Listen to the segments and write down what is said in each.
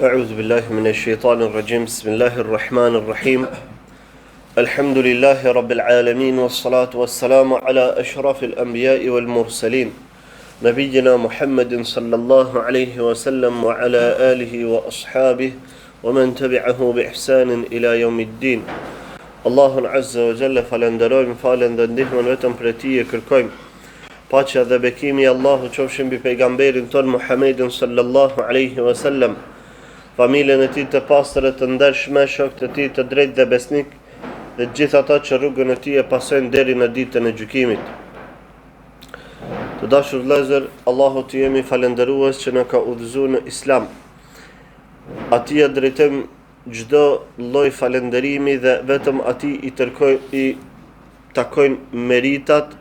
أعوذ بالله من الشيطان الرجيم بسم الله الرحمن الرحيم الحمد لله رب العالمين والصلاة والسلام على أشرف الأنبياء والمرسلين نبينا محمد صلى الله عليه وسلم وعلى آله وأصحابه ومن تبعه بإحسان إلى يوم الدين الله عز وجل falenderojmë falen dhe ndihmën vetëm për Tij e kërkojmë. Paqja dhe bekimi i Allahut qofshin mbi pejgamberin ton Muhammedin sallallahu alaihi wasallam, familjen e tij të pastër e të ndershme, shokët e tij të drejtë dhe besnik, dhe gjithë ata që rrugën e tij e pasojnë deri në ditën e gjykimit. Të dashur vëllezër, Allahut t'i jemi falendërues që na ka udhëzuar në Islam. Atij drejtojmë çdo lloj falënderimi dhe vetëm atij i takojnë meritat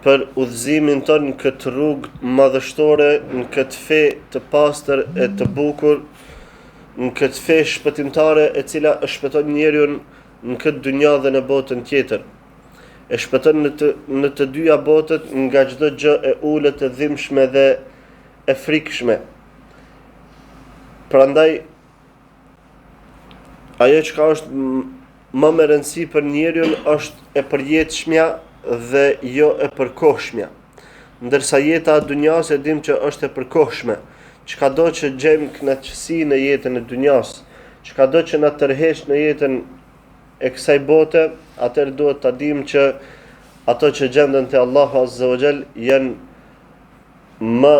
për udhëzimin tonë në këtë rrugë madhështore, në këtë fe të pastër e të bukur, në këtë fe shpëtimtare e cila e shpëton njeriun në këtë dynja dhe në botën tjetër. E shpëton në të dyja botët nga çdo gjë e ulët, e dhimbshme dhe e frikshme. Prandaj ajo që është më me rëndësi për njeriun është e përjetshmja dhe jo e përkohshmja. Ndërsa jeta e dunjas e dim që është e përkohshme. Çkado që gjejmë kënaqësi në jetën e dunjas, çkado që na tërheq në jetën e kësaj bote, atëherë duhet ta dimë që ato që gjenden te Allahu Azza wa Jall janë më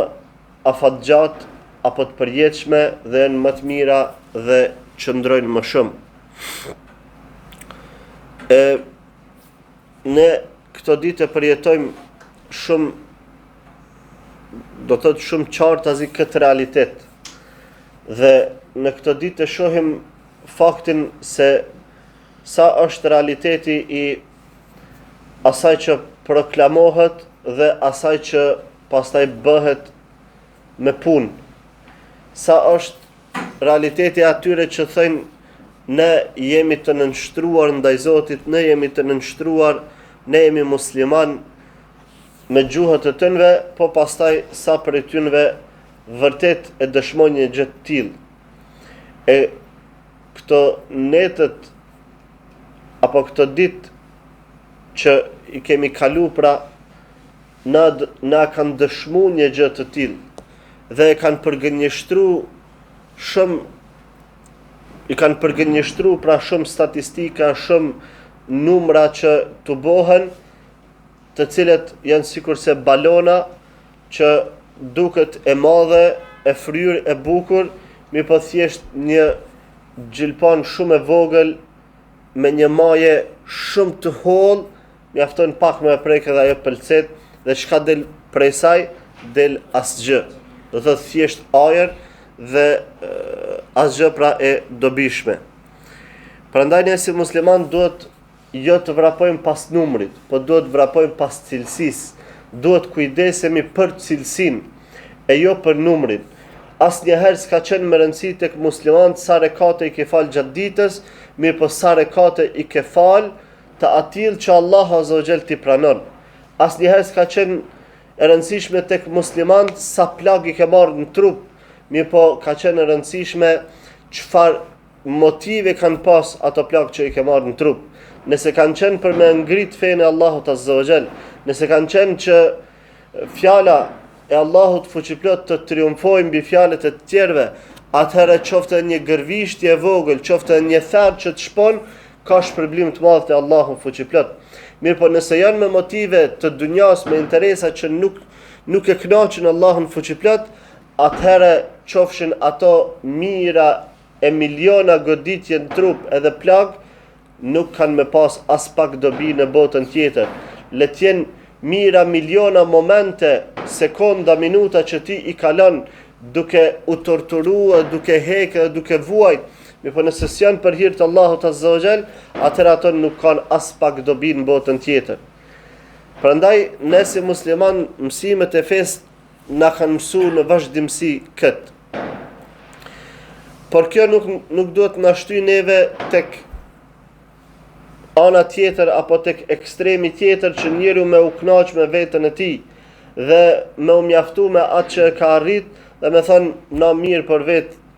afatgjat apo të përjetshme dhe janë më të mira dhe qëndrojnë më shumë. Ne këto ditë përjetojmë shumë, do të thotë shumë qartazi këtë realitet. Dhe në këto ditë shohim faktin se sa është realiteti i asaj që proklamohet dhe asaj që pastaj bëhet me punë. Sa është realiteti atyre që thënë ne jemi të nënshtruar ndaj Zotit, ne jemi të nënshtruar, ne jemi musliman me gjuhët e tënve, po pastaj sa për e tynve vërtet e dëshmojnë një gjë të tillë. E këto netët apo këto ditë që i kemi kalu pra na kanë dëshmuar një gjë të tillë dhe e kanë përgënjeshtruar shumë, i kanë përgënjeshtruar pra shumë statistika, shumë numra që të bohen, të cilët janë sikurse balona që duket e madhe, e fryrë, e bukur, mi po thjesht një gjilpan shumë e vogël me një maje shumë të hollë, mjafton pak me prek edhe ajo pëlcet, dhe çka del prej saj, del asgjë. Do të thotë thjesht ajër dhe asgjë pra e dobishme. Prandaj ne si musliman duhet jo të vrapojmë pas numrit, po duhet vrapojmë pas cilësisë. Duhet kujdesemi për cilësinë e jo për numrin. Asnjëherë s'ka qenë më rëndësi tek muslimanët sa rekate i ke fal gjatë ditës, mirë po sa rekate i ke fal të atill që Allahu Azza wa Jall t'i pranon. Asnjëherë s'ka qenë e rëndësishme tek muslimanët sa plag i ke marrë në trup, mirë po ka qenë e rëndësishme çfarë motive kanë pas ato plag që i ke marrë në trup. Nëse kanë qenë për me ngrit fenë e Allahut Azza wa Jall, nëse kanë qenë që fjala e Allahut fuqiplot të triumfojë mbi fjalët e të tjerëve, atëherë qoftë një gërvishtje e vogël, qoftë një tharë që të shpon, ka shpërblim të madh te Allahu fuqiplot. Mirë po nëse janë me motive të dunjas, me interesa që nuk e kënaqin Allahun fuqiplot, atëherë qofshin ato mira e miliona goditje në trup edhe plag, nuk kanë me pas as pak dobi në botën tjetër. Le të jenë mira miliona momente, sekonda, minuta që ti i kalon duke u torturuar, duke hekë, duke vuajt. Mirë, nëse s'janë për hir të Allahut Azza wa Jall, atëherë ato nuk kanë as pak dobi në botën tjetër. Prandaj ne si musliman mësimet e fesë na kanë mësuar në vazhdimsi këtë. Por kjo nuk duhet na shtyj neve tek ana tjetër apo tek ekstremi tjetër që njeriu me u kënaq me veten e tij dhe me u mjaftu me atë që ka arrit dhe me thonë na mirë për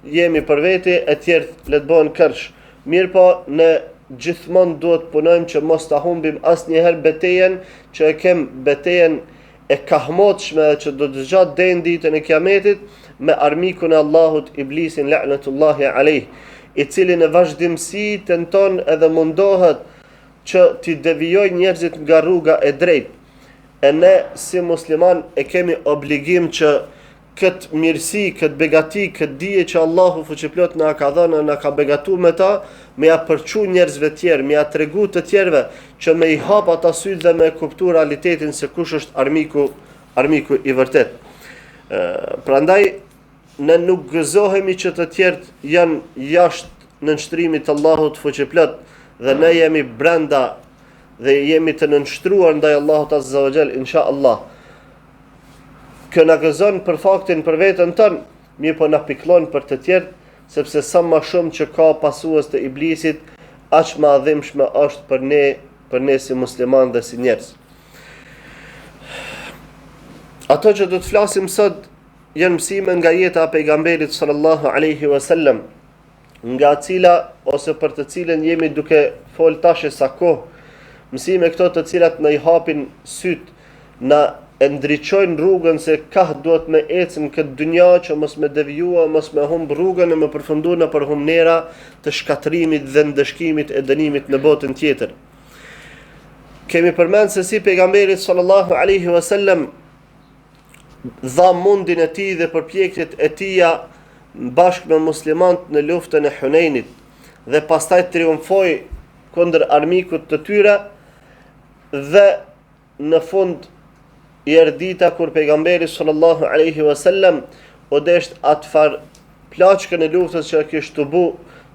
jemi për veti, e tjerë le të bëhen kërsh. Mirë po, ne gjithmonë duhet punojmë që mos ta humbim asnjëherë betejën, që e kem betejën e kahmotshme që do të zgjat deri në ditën e Kiametit me armikun e Allahut Iblisin la'natullahi alayh, i cili në vazhdimsi tenton edhe mundohet që t'i devijoj njerëzit nga rruga e drejtë. E ne si musliman e kemi obligim që këtë mirësi, këtë begati, këtë dije që Allahu fuqiplot na ka dhënë, na ka begatu me ta, me ja përçu njerëzve tjerë, me ja tregu të tjerëve që me i hap ata sytë dhe me kuptu realitetin se kush është armiku i vërtet. Prandaj ne nuk gëzohemi që të tjerët janë jashtë nënshtrimit të Allahut fuqiplot dhe ne jemi brenda dhe jemi të nënshtruar ndaj Allahut Azza wa Jall, inshallah. Kjo na gëzon për faktin për veten tonë, mirë po na piklon për të tjerë, sepse sa më shumë që ka pasues të iblisit, aq më adhimshme është për ne si musliman dhe si njerëz. Ato që do të flasim sot janë mësime nga jeta e pejgamberit sallallahu alaihi wasallam, nga cila ose për të cilën jemi duke fol tash sa kohë, mësime këto të cilat na i hapin syt, na e ndriçojnë rrugën se ka duhet me ecëm këtë dynja, që mos me devijua, mos me humb rrugën e me përfundu në përhumnera të shkatrimit dhe ndëshkimit e dënimit në botën tjetër. Kemi përmend se si pejgamberi sallallahu alaihi wasallam dha mundin e tij dhe përpjekjet e tija bashkë me muslimanët në luftën e Hunenit dhe pastaj triumfoi kundër armikut të tyre dhe në fund i erdita kur pejgamberi sallallahu alaihi wasallam u desht atfar plaçkën e luftës që kishte bu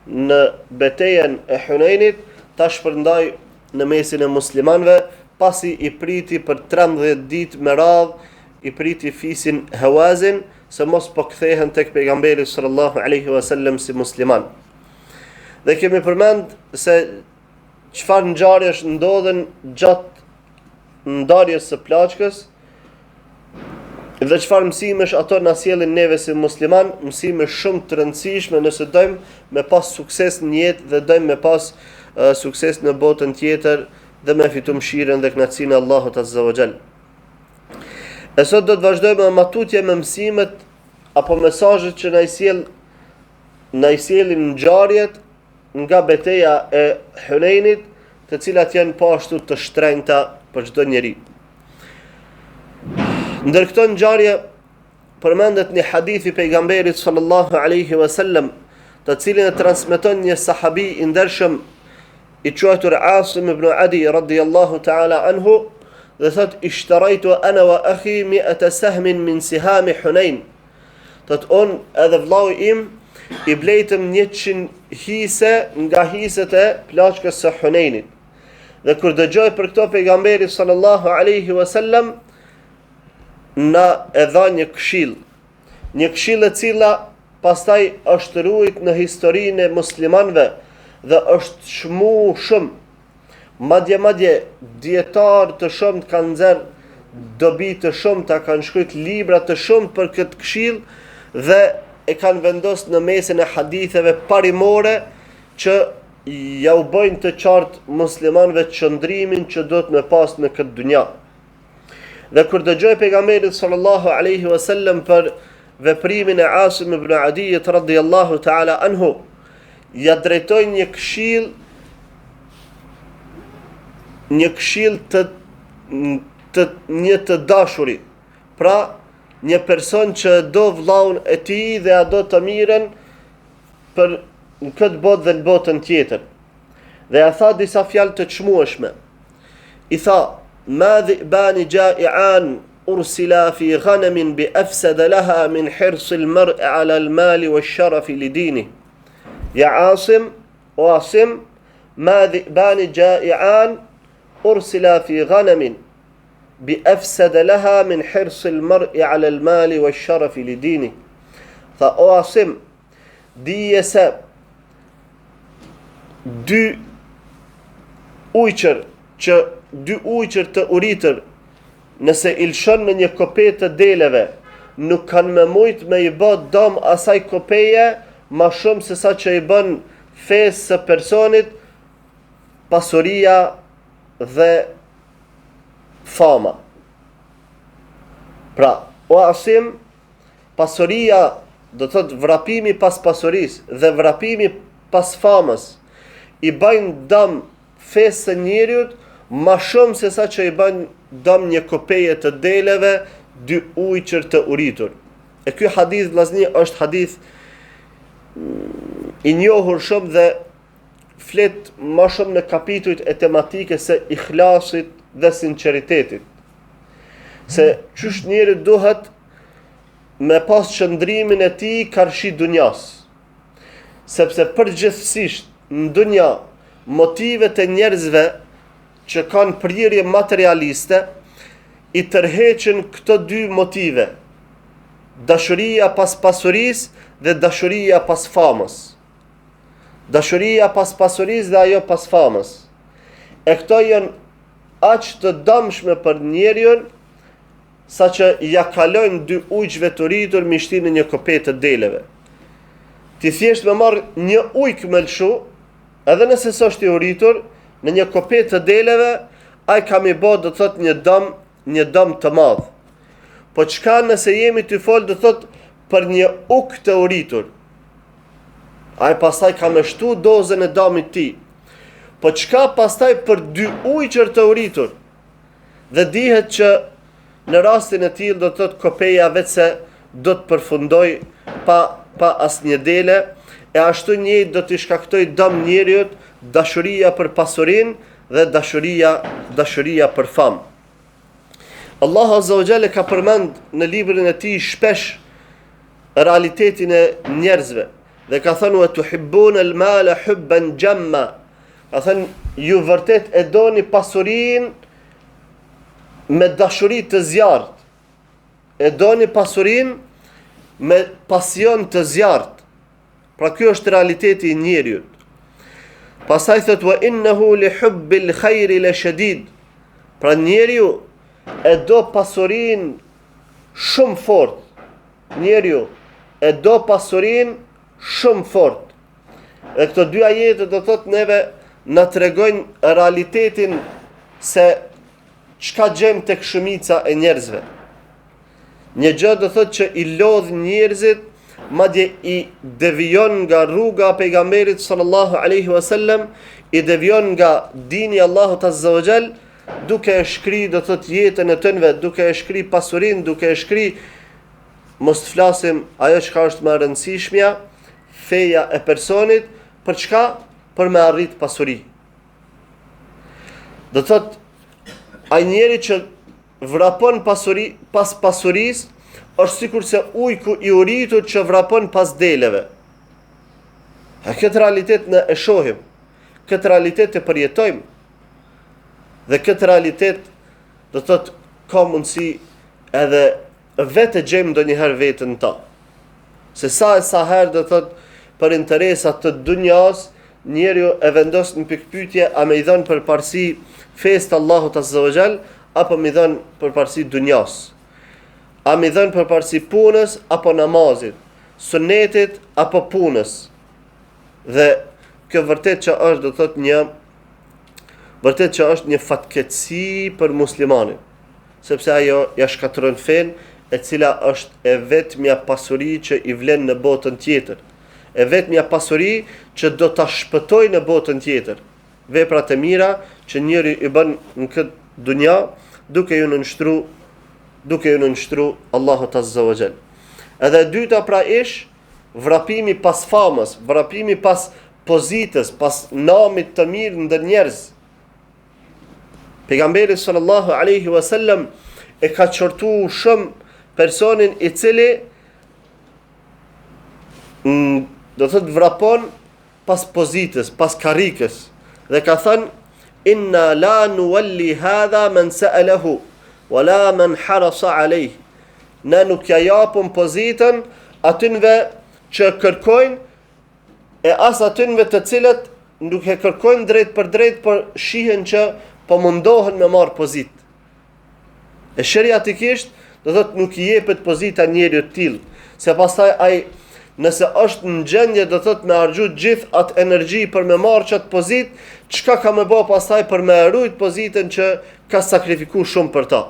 në betejën e Hunenit, ta shpërndai në mesin e muslimanëve, pasi i priti për 13 ditë me radhë, i priti fisin Hawazin se mos po kthehen tek pejgamberi sallallahu alaihi wasallam si musliman. Dhe kemi përmend se çfarë ngjarjesh ndodhen gjatë ndarjes së plaçkës dhe çfarë mësimesh ato na sjellin neve si musliman, mësime shumë të rëndësishme nëse dojmë me pas sukses në jetë dhe dojmë me pas sukses në botën tjetër dhe me fitu mëshirën dhe kënaqësinë e Allahut Azza wa Jall. E sot do të vazhdojmë me matutje me mësimet apo mesazhet që na i sjellin ngjarjet nga betejë e Hunenit, të cilat janë po ashtu të shtrenjta për çdo njeri. Ndër këto ngjarje përmendet një hadith i pejgamberit sallallahu alaihi wasallam, të cilin e transmeton një sahabi i ndershëm i quajtur Asim ibn Adi radiyallahu ta'ala anhu, dhe thot: "Ishtaraitu ana wa akhi 100 sahmin min sihami Hunain." Thot on edhe vllau im i blejtëm 100 hise nga hiset e plaçkës së Hunenit. Dhe kur dëgjoi për këto pejgamberi sallallahu alaihi wasallam na e dha një këshill e cila pastaj është ruajt në historinë e muslimanëve dhe është shmu shumë. Madje dietar të shumë kanë nxjerr dobi të shumta, kanë shkruajt libra të shumë për këtë këshill dhe e kanë vendosur në mesin e haditheve parimore që ja u bëjnë të qartë muslimanëve çndrimin që do të me pas në këtë dynja. Dhe kur dëgjoi pejgamberi sallallahu alaihi wasallam për veprimin e Asim ibn Adiyit radhiyallahu ta'ala anhu, ja drejtoi një këshill të dashuri. Pra, një person që do vllaun e tij dhe a do të mirën për në këtë botë dhe në botën tjetër. Dhe ja tha disa fjalë të çmueshme. I tha: "Ma dhi'bani ja'i'an ursila fi ghanamin bi afsada laha min hirs al-mar'i 'ala al-mali wash-sharaf li dinihi." Ja Asim, o Asim, ma dhi'bani ja'i'an ursila fi ghanamin bi afsada laha min hirs al-mar'i 'ala al-mali wash-sharaf li dinihi. Tha: o Asim, dije se dy ujqër të uritër, nëse ilshon në një kopet të deleve, nuk kanë me mujt me i bë dëm asaj kopeje ma shumë se sa që i bën fesë së personit pasuria dhe fama. Pra, o asim, pasuria, do të thotë vrapimi pas pasurisë dhe vrapimi pas famës, i bëjnë dëm fesë së njeriut ma shumë se sa që i bëjnë dëm një kopeje të deleve, 2 ujqër të uritur. E ky hadith vllazni është hadith i njohur shumë dhe flet ma shumë në kapitujt e tematike se ikhlasit dhe sinceritetit. Se qysh njeri duhet me pas qëndrimin e tij karshi dunjas. Sepse përgjithsisht në dunja motivet e njerëzve që kanë prirje materialiste i tërheqin këto 2 motive: dashuria pas pasurisë dhe dashuria pas famës. Dashuria pas pasurisë dhe ajo pas famës. E këto janë aq të dëmshme për njeriun sa që ja kalojnë 2 ujqve të rritur me shtinë në një kopet të deleve. Ti thjesht me marrë një ujk me lëshu, edhe nëse s'është i uritur, në një kopet të deleve, ai ka mi bë do thot një dëm të madh. Po çka nëse jemi të fol do thot për një uk të uritur? Ai pastaj ka me shtu dozën e dëmit ti. Po çka pastaj për 2 ujqër të uritur? Dhe dihet që në rastin e tillë do të thotë kopeja vetëse do të përfundoj pa asnjë dele, e ashtu njëjtë do të shkaktoj dëm njeriut dashuria për pasurinë dhe dashuria për famë. Allahu Azza wa Jalla ka përmend në librin e tij shpesh realitetin e njerëzve dhe ka thënë: "Wa tuhibbuna al-mala hubban jamma." Ka thënë ju vërtet e doni pasurinë me dashuri të zjarrt. E doni pasurinë me pasion të zjarrt. Pra ky është realiteti i njeriut. Pastaj thot: "Wa innahu li hubbil khairi la shadid." Pra njeriu e do pasurinë shumë fort. Njeriu e do pasurinë shumë fort. E këto 2 ajete do thot neve na tregojnë realitetin se çka gjem tek shumica e njerëzve. Një gjë do thot që i lodh njerëzit, madje i devijon nga rruga e pejgamberit sallallahu alaihi wasallam, i devijon nga dini Allahut azza wa jall, duke e shkri do thot jetën e tënve, duke e shkri pasurinë, duke e shkri, mos të flasim ajo çka është më e rëndësishmja, feja e personit, për çka? Për me arrit pasuri. Do thot ai njeri që vrapon pas pasurisë është sikur se ujku i uritur që vrapon pas deleve. A këtë realitet në e shohim, këtë realitet e përjetojmë, dhe këtë realitet do thot ka mundësi edhe vetë gjejmë ndonjëherë veten ta. Se sa herë do thot për interesat të dunjas, njeriu e vendos në pikpyetje a më i dhon përparësi fesë të Allahut azza wa jall apo më i dhon përparësi dunjas. A më i dhon përparësi punës apo namazit, sunetit apo punës. Dhe kjo vërtet që është do thot një fatkeqësi për muslimanin, sepse ajo ja shkatërron fen, e cila është e vetmja pasuri që i vlen në botën tjetër. E vetmja pasuri që do ta shpëtoj në botën tjetër. Veprat e mira që njeri i bën në këtë dunja, duke ju nënshtru Allahut azza wa jall. Edhe e dyta pra ish vrapimi pas famës, vrapimi pas pozitës, pas namit të mirë ndër njerëz. Pejgamberi sallallahu alaihi wasallam e ka qortu shumë personin i cili do thot vrapon pas pozitës, pas karikës, dhe ka thënë: "Inna la nuwalli hadha man sa'alahu wala man harasa alayh." Ne nuk ja japum pozitën atyve që kërkojnë e as atyve të cilët nuk e kërkojnë drejt për drejt, por shihen që po mundohen me marr pozitë. E shariatikisht do thot nuk I jepet pozita njeriu të tillë, se pastaj ai nëse është në gjendje do thot me harxhu gjithë atë energji për me marrë çat pozitë, çka ka më bë pastaj për me rujt pozitën që ka sakrifikuar shumë për ta.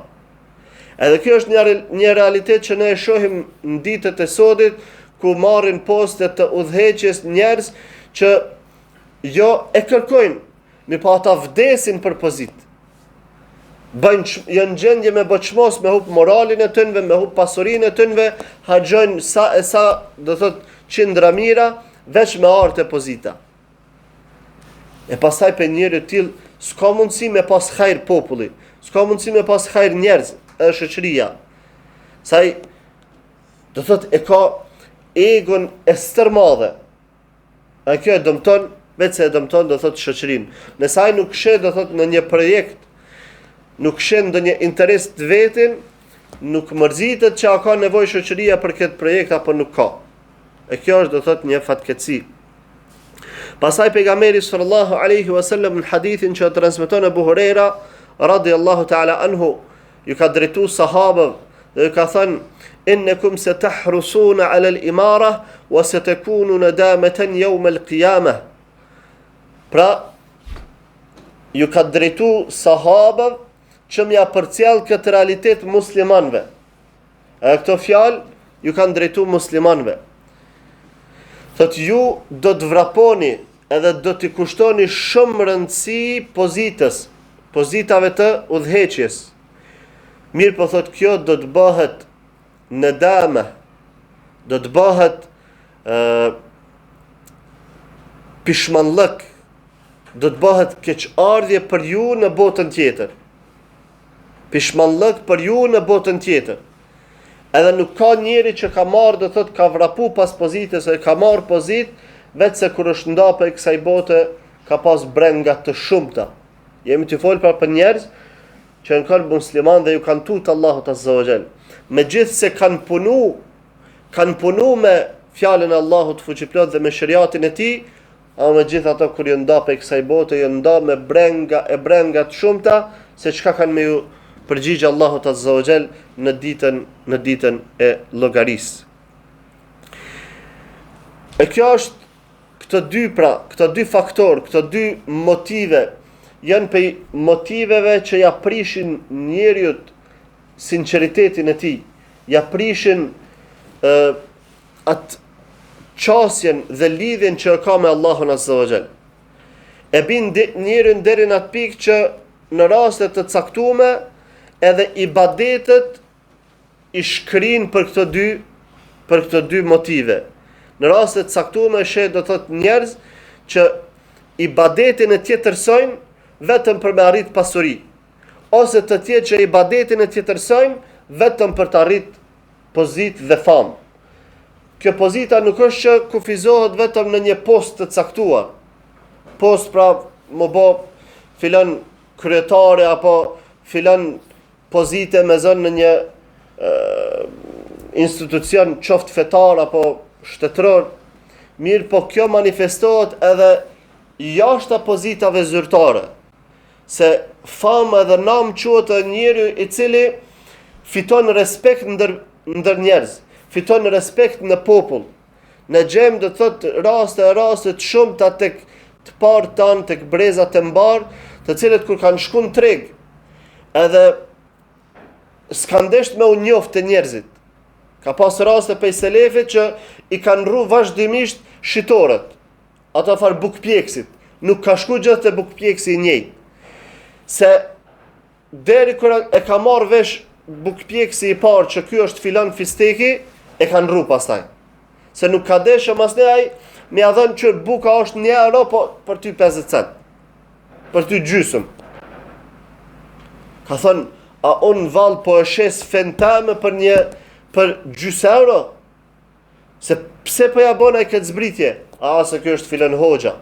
Edhe kjo është një realitet që ne e shohim në ditët e sodit, ku marrin poste të udhëheqjes njerëz që jo e kërkojnë, mi pa ata vdesin për pozitë. Janë gjendje me bëçmos, me hup moralin e tënve, me hup pasurinë e tënve, harxojnë sa do thot qindra mira, veç me arte pozita. E pastaj për njëri tillë s'ka mundësi me pas hajër populli, s'ka mundësi me pas hajër njerëz, edhe shoqëria. Saj do thot e ka egon e stërmadhe. A kjo e dëmton, vetë se e dëmton do thot shoqërinë. Nëse ai nuk shet do thot në një projekt, nuk shen ndonjë interes të vetin, nuk mërzitet që a ka nevojë shoqëria për këtë projekt apo nuk ka. E kjo është do thot një fatkeqësi. Pastaj pejgamberi sallallahu alaihi wasallam në hadithin që transmeton Abu Huraira radhiyallahu ta'ala anhu, ju ka drejtu sahabëve dhe ju ka thënë: innakum satahrusuna 'ala al-imara wa satakunu nadamatan yawm al-qiyamah. Pra ju ka drejtu sahabëve që mja përcjell këtë realitet muslimanve. E këto fjalë ju kanë drejtu muslimanve. Thot ju do të vraponi edhe do t'i kushtoni shumë rëndësi pozitave të udhëheqjes. Mirë po thot kjo do të bëhet nedame, do të bëhet pishmanllëk, do të bëhet keqardhje për ju në botën tjetër. Pishmanllëk për ju në botën tjetër. Edhe nuk ka njeri që ka marrë, do thot ka vrapu pas pozitës, e ka marrë pozitë, vetë se kur është nda për kësaj bote, ka pas brenga të shumta. Jemi të folë për njerëz që në kanë musliman dhe ju kanë tutë Allahut Azza wa Jall. Me gjithë se kanë punu me fjalën e Allahut fuqiplot dhe me shariatin e tij, ama me gjithë ato kur ju nda për kësaj bote, ju nda me brenga të shumta, se çka kanë me ju përgjigje Allahut Azza wa Jall në ditën e llogarisë. E kjo është këto dy faktor, këto dy motive janë për motiveve që ja prishin njeriut sinceritetin e tij, ja prishin atë qasjen dhe lidhjen që ka me Allahun Azza wa Jall. E bin njerin deri në atë pikë që në raste të caktuara edhe ibadetet i shkrin për këto dy motive. Në raste të caktuara shet do thot njerëz që ibadetin e tjetërsojnë vetëm për me arrit pasuri, ose të tjerë që ibadetin e tjetërsojnë vetëm për të arrit pozitë dhe famë. Kjo pozita nuk është që kufizohet vetëm në një post të caktuar. Post pra më bë filan kryetare apo filan pozite me zënë në një institucion qoftë fetar apo shtetëror. Mirë, po kjo manifestohet edhe jashtë pozitave zyrtare. Se fama dhe nam quhet njeriu i cili fiton respekt ndër njerëz, fiton respekt në popull. Në gjem do të thot raste të shumta tek të parë tanë, tek brezat e mbar, të cilët kur kanë shku në treg, edhe s'kan desht me u njoft të njerëzit. Ka pas raste pej selefit që i kanë rru vazhdimisht shitorët, ata far bukpjekësit, nuk ka shku gjithë të bukpjekësi i njëjtë. Se deri kur e ka marrë vesh bukpjekësi i parë që ky është filan fisteki, e kanë rru pastaj. Se nuk ka deshë mas ne ai me ia dhënë që buka është 1 euro, po për ty 50 cent. Për ty gjysëm. Ka thënë, a unë vallë po e shes fentame për gjys euro? Se pse po ja bën ai këtë zbritje? Se kjo është filan hoxha.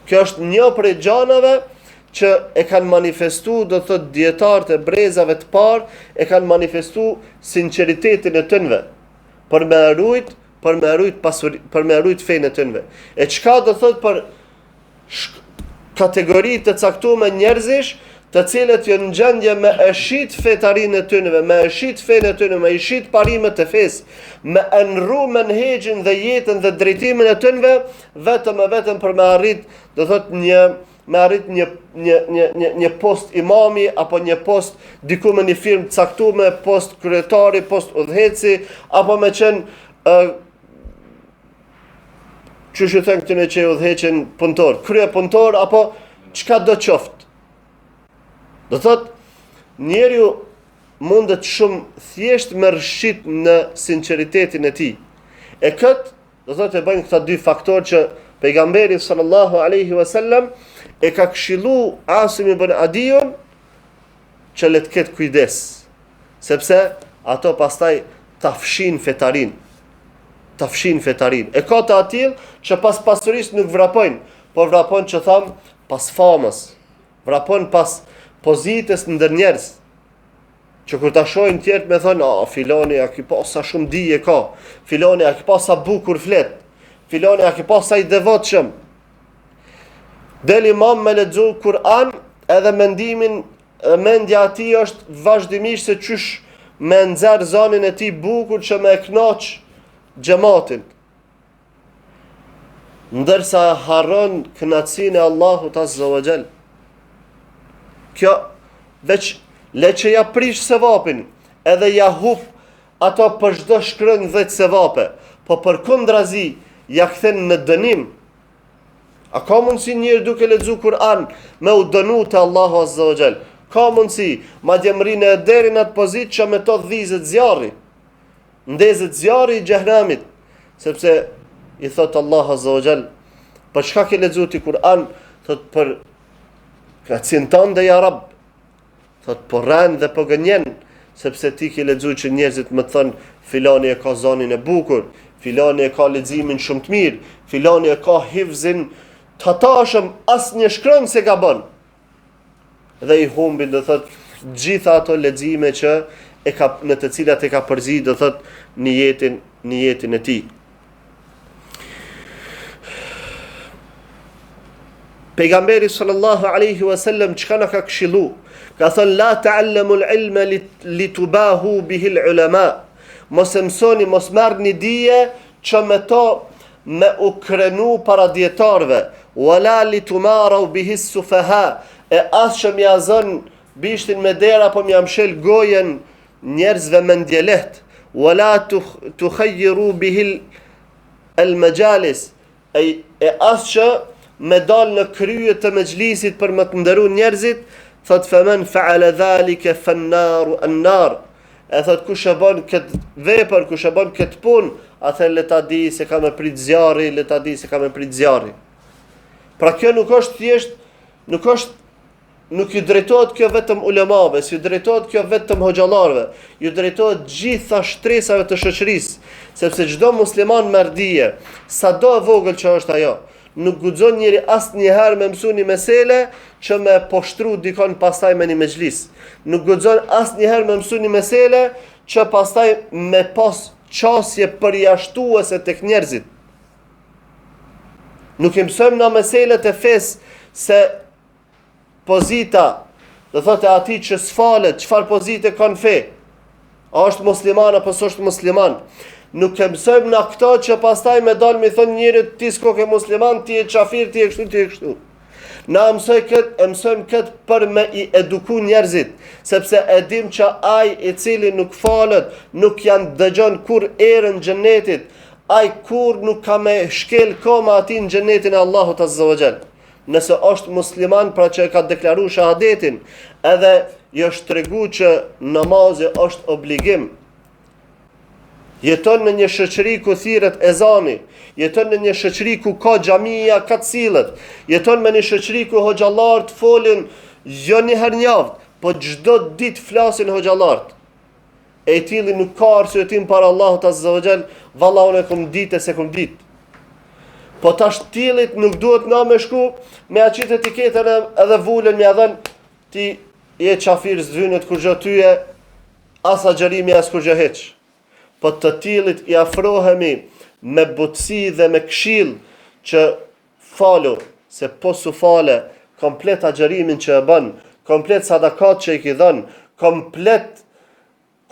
Kjo është një prej gjanave që e kanë manifestu, do thot dietarët e brezave të parë, e kanë manifestu sinqeritetin e tënve për me rujt fenë e tënve. E çka do thot për kategori të caktuara njerëzish, të cilët janë në gjendje me e shit fetarinë e tyre, me e shit fenë e tyre, me e shit parimet e fesë, me enru menhexhin dhe jetën dhe drejtimin e tyre, vetëm e vetëm për me arrit, do thot një post imami apo një post diku me një firmë caktume, post kryetari, post udhëheci, apo me qenë që thënë këtëne që udhëheqin punëtor, krye punëtor apo çka do qoftë. Do thot, njeriu mundet shumë thjesht me rshit në sinceritetin e tij. E këtë, do thot, e bëjnë këta dy faktorë që pejgamberi sallallahu alaihi wasallam e ka këshillu Asim ibn Adiun që le të ketë kujdes, sepse ato pastaj ta fshin fetarin. E ka të atil që pas pasurisë nuk vrapojnë, po vrapojnë që thamë pas famës, vrapojnë pas pozitës ndër njerëz, që kur ta shohin tjerët me thonë, filoni a ki pas sa shumë dije ka, filoni a ki pas sa bukur flet, filoni a ki pas sa i devotshëm. Del imam me lexu Kur'an, edhe mendja ati është vazhdimisht se qysh me nxerr zonin e tij bukur që me kënaq xhamatin. Ndërsa harron kënaqësinë e Allahut Azza wa Jall. Kjo veç le që ja prish sevapin, edhe ja hup ato për çdo shkronjë 10 sevape, po përkundrazi ja kthen në dënim. A ka mundsi njëri duke lexuar Kur'an me u dënu te Allahu Azza wa Jall? Ka mundsi, madje mrinë deri në atë pozitë që me to dhizet zjarri. Ndezet zjarri i xhehenamit, sepse i thot Allahu Azza wa Jall, për çka ke lexuar ti Kur'an? Thot për kënaqësinë tënde ja Rabb. Thot po rën dhe po gënjen, sepse ti ke lexuar që njerëzit më thon filani e ka zonin e bukur, filani e ka leximin shumë të mirë, filani e ka hifzin të hatashëm, asnjë shkronjë se ka bën. Dhe i humbi, do thot, gjitha ato lexime që në të cilat e ka përzi, do thot, në jetën e tij. Pejgamberi sallallahu alaihi wasallam çka na ka këshillu? Ka thënë la ta'allamu al-ilma litubahu bihi al-ulama. Mos mësoni, mos marrni dije që me to me u krenu para dietarëve, wala litumaru bihi as-sufaha. E as që mja zën bishtin me dera, po mja mshel gojen njerëzve mendjelehtë, wala tukhayyiru bihi al-majalis. E as që me dal në krye të mejlisit për më të nderu njerëzit, thot faman fa'ala dhalika fan-naru an-nar. E thot kush e bën këtë vepër, kush e bën këtë punë, atë le ta di se ka me prit zjarri, Pra kjo nuk është thjesht, nuk ju drejtohet kjo vetëm ulemave, si drejtohet kjo vetëm hoxhallarëve, ju drejtohet gjitha shtresave të shoqërisë, sepse çdo musliman merr dije, sado e vogël që është ajo. Nuk guxon njëri asnjëherë me mësu një mesele që me poshtru dikon pastaj me një mexhlis. Nuk guxon asnjëherë me mësu një mesele që pastaj me pas qasje përjashtuese tek njerëzit. Nuk i mësojmë në meselet e fesë se pozita, do thotë ati që s'falet, çfarë pozite ka në fe? A është musliman apo s'është musliman? Nuk e mësojmë në këto që pastaj me dalë me thonë njërit ti s'ko ke musliman, ti e qafir, ti e kështu. Na mësojmë këtë për me i eduku njerëzit, sepse e dim që ai i cili nuk falet, nuk janë dëgjon kur erën xhenetit, ai kur nuk ka me shkel koma ati në xhenetin e Allahut Azza wa Jall. Nëse është musliman, pra që e ka deklaru shahadetin, edhe i është tregu që namazi është obligim, jeton në një shoqëri ku thirret ezani, jeton në një shoqëri ku ka xhamia, ka cilët, jeton me një shoqëri ku hoxhallarët folin jo një herë në javë, po çdo ditë flasin hoxhallarët. E i tili nuk ka arsyetim para Allahut Azza wa Jall, vallahu ne kum ditë se kum ditë. Po tash tillit nuk duhet na me shku me aqit etiketën edhe vulen me adhan ti je qafir zdynet kur gjë tyje, as agjerimi as kur gjë heq. Po të tillit i afrohemi me butësi dhe me këshill që falu, se po su fale komplet agjerimin që e bën, komplet sadakat që i ki dhënë, komplet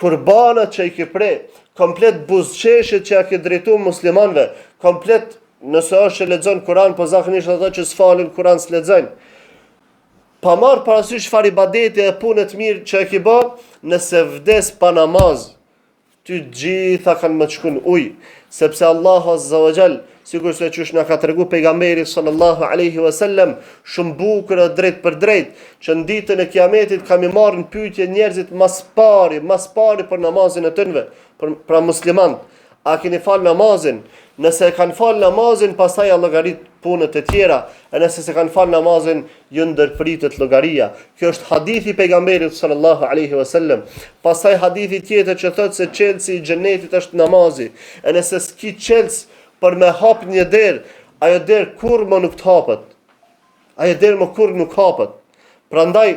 kurbanat që i ki pre, komplet buzëqeshit që i ki drejtu muslimanve, komplet nëse është që lexon Kur'an, po zakonisht ato që s'falin Kur'an s'lexojnë. Pa marrë parasysh çfarë ibadeti e punë të mirë që e ki bë, nëse vdes pa namaz, ty gjitha kanë më të shkun ujë, sepse Allah Azza wa Jall, sikur se çush na ka tregu pejgamberi sallallahu alaihi wasallam, shumë bukur e drejt për drejt, që në ditën e Kiametit kam i marrë në pyetje njerëzit mas pari për namazin e tyre, për muslimanët. A keni fal namazin? Nëse e kanë fal namazin, pastaj llogarit punët e tjera, e nëse se kanë fal namazin, ju ndërpritet llogaria. Kjo është hadithi pejgamberit sallallahu alaihi wasallam. Pastaj hadithi tjetër që thotë se çelësi i xhenetit është namazi. E nëse s'ki çelës për me hap një derë, ajo derë kurrë më nuk të hapet. Ajo derë më kurrë nuk hapet. Prandaj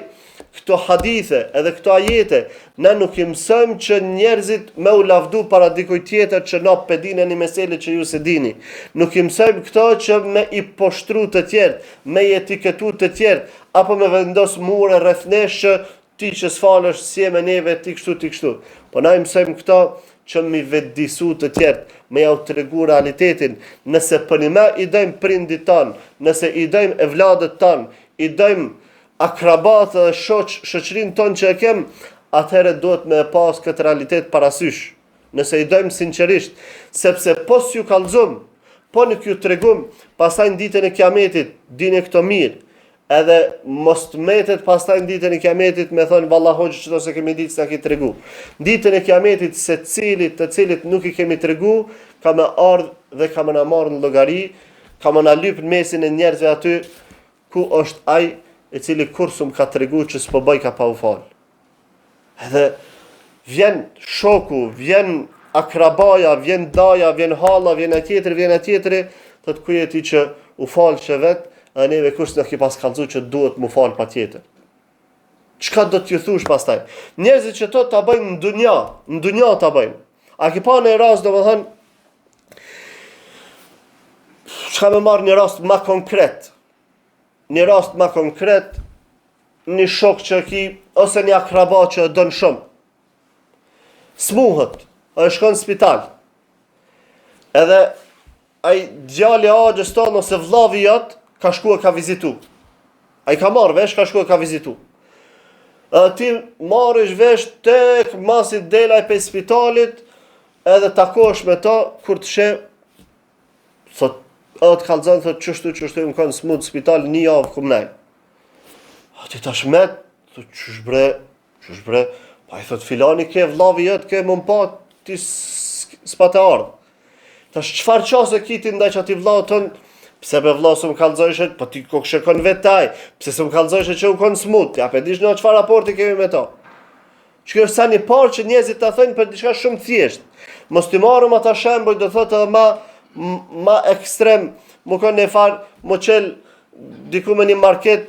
këto hadithe edhe këto ajete ne nuk i mësojmë që njerëzit me u lavdu para dikujt tjetër që na pedine një mesele që ju se dini. Nuk i mësojmë këto që me i poshtru të tjerë, me i etiketu të tjerë, apo me vendos mure rreth nesh që ti që s'falësh si e me neve ti kështu. Po na i mësojmë këto që mi vetdisu të tjerë, me ja u tregu realitetin, nëse për një me i dojmë prindit tanë, nëse i dojmë evladët tanë, i dojmë akrabatë dhe shoqërinë tonë që e kem, atëherë duhet me pas këtë realitet parasysh. Nëse i dojmë sinqerisht, sepse po s'ju kallëzum, po nuk ju tregum, pastaj në ditën e Kiametit dini këto mirë, edhe mos të metet pastaj në ditën e Kiametit me thonë valla hoxh çdo se kemi ditë s'na ke tregu. Ditën e Kiametit se të cilit nuk i kemi tregu, ka më ardh dhe ka më na marrë në llogari, ka më na lyp në mesin e njerëzve aty ku është ai i cili kursum ka tregu që s'po bëj ka pa u fal. Edhe vjen shoku, vjen akrabaja, vjen daja, vjen halla, vjen atjetri, thot ku je ti që u fal që vet, a neve kush nuk i pas kallzu që duhet mu fal patjetër. Çka do t'ju thush pastaj? Njerëzit që to ta bëjnë në dunja ta bëjnë. A ki pa në rast domethënë çka më marr një rast më konkret. Një rast më konkret, një shok që ki, ose një akraba që e dën shumë. Smuhët, a e shkon në spital. Edhe ai djali agjes tonë ose vllavi jot ka shkuar ka vizitu. Ai ka marrë vesh, ka shkuar ka vizitu. Ti marrësh vesh tek masi delaj pe spitalit, edhe takosh me ta kur të sheh thot të kallzon thot çështu më kanë smut spital një javë kum nej. Ti tash met, thot ç'sh bre, pa i thot filani ke vllavi jot, ke më pa ti s'pa të ardh. Tash çfarë çose kiti ndaj çati vllau ton, pse be vllau s'm kallzojsh, po ti ko shkon vetaj, pse s'm kallzojsh që u kon smut, ja pe dish në çfarë raporti kemi me to. Çka është sa një parë që njerëzit ta thënë për diçka shumë thjesht. Mos ti marrëm ata shembuj do thotë edhe ma ekstrem, më kanë në farë, më qel diku me një market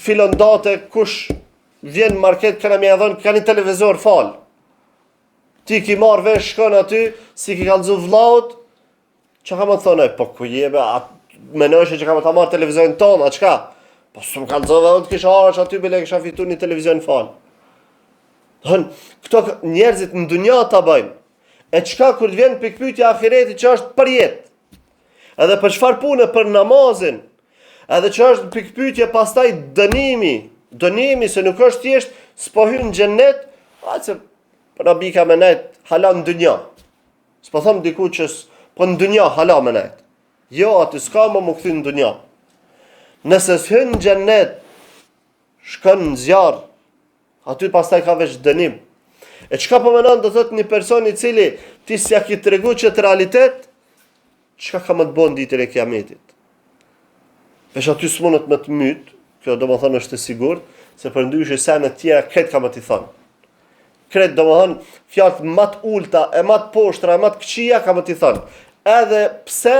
filon date, kush vjen market, kanë me adhon, kanë një televizor fal. Ti ki marrë vesh, shkon aty, si ki kallzu vllaut, që ka më thonë, po ku jebe, menojshë që ka më ta marrë televizorin tonë, a qka? Po së më kallzove, unë të kisha arash aty, bile kisha fitu një televizion fal. Këto njerëzit në dunja ta bëjnë. E çka kur vjen pikpyetja ahiretit që është për jetë. Edhe për çfarë punë për namazin. Edhe që është pikpyetje pastaj dënimi se nuk është thjesht s'po hyn në xhenet, atë rabi ka menet hala në dunja. S'po them diku që po në dunja hala menet. Jo, aty s'ka më kthy në dunja. Nëse s'hyn në xhenet, shkon në zjarr, aty pastaj ka veç dënim. E çka po mendon do thot një person i cili ti s'ja ki tregu që të realitet, çka ka më të bën ditën e Kiametit? Vesh aty s'munët me të myt, kjo do më thonë është e sigurt, se për ndryshe se në tjera kretë ka më t'i thonë. Kretë do më thonë fjallët më të ulta, e më të poshtra, e më të këqia ka më t'i thonë. Edhe pse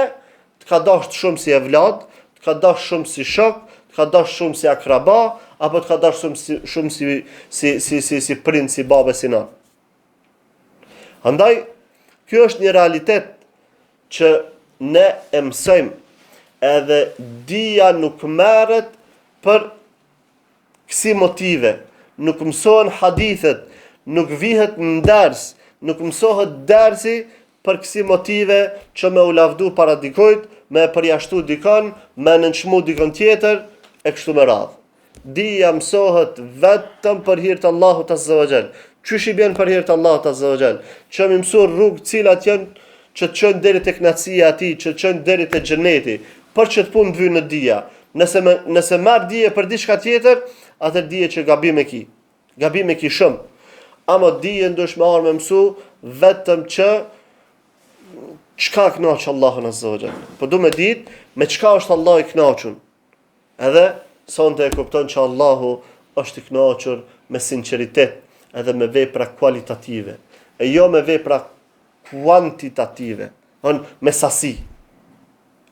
të ka dasht shumë si evlad, të ka dasht shumë si shok, të ka dasht shumë si akraba, apo të ka dasht shumë si prind, si babe, si nan. Andaj, kjo është një realitet që ne e mësojmë, edhe dija nuk merret për kësi motive, nuk mësohen hadithet, nuk vihet në ders, nuk mësohet dersi për kësi motive që me u lavdu para dikojt, me përjashtu dikon, me nënçmu dikon tjetër, e kështu me radhë. Dija mësohet vetëm për hir të Allahut Azza wa Jall. Qysh i bjen për hir të Allahut Azza wa Jall? Që më mësoj rrugë cilat janë që të çojnë deri tek kënaqësia e tij, që të çojnë deri te xheneti, për që të punë të vynë në dija. Nëse marr dije për diçka tjetër, atë dije që gabim e ki shumë. Ama dije ndosh me armë mësu vetëm që çka kënaq Allahun Azza wa Jall. Po du me ditë me çka është Allah i kënaqur. Edhe sonte e kupton që Allahu është i kënaqur me sinqeritet, edhe me vepra kualitative, e jo me vepra kuantitative, me sasi,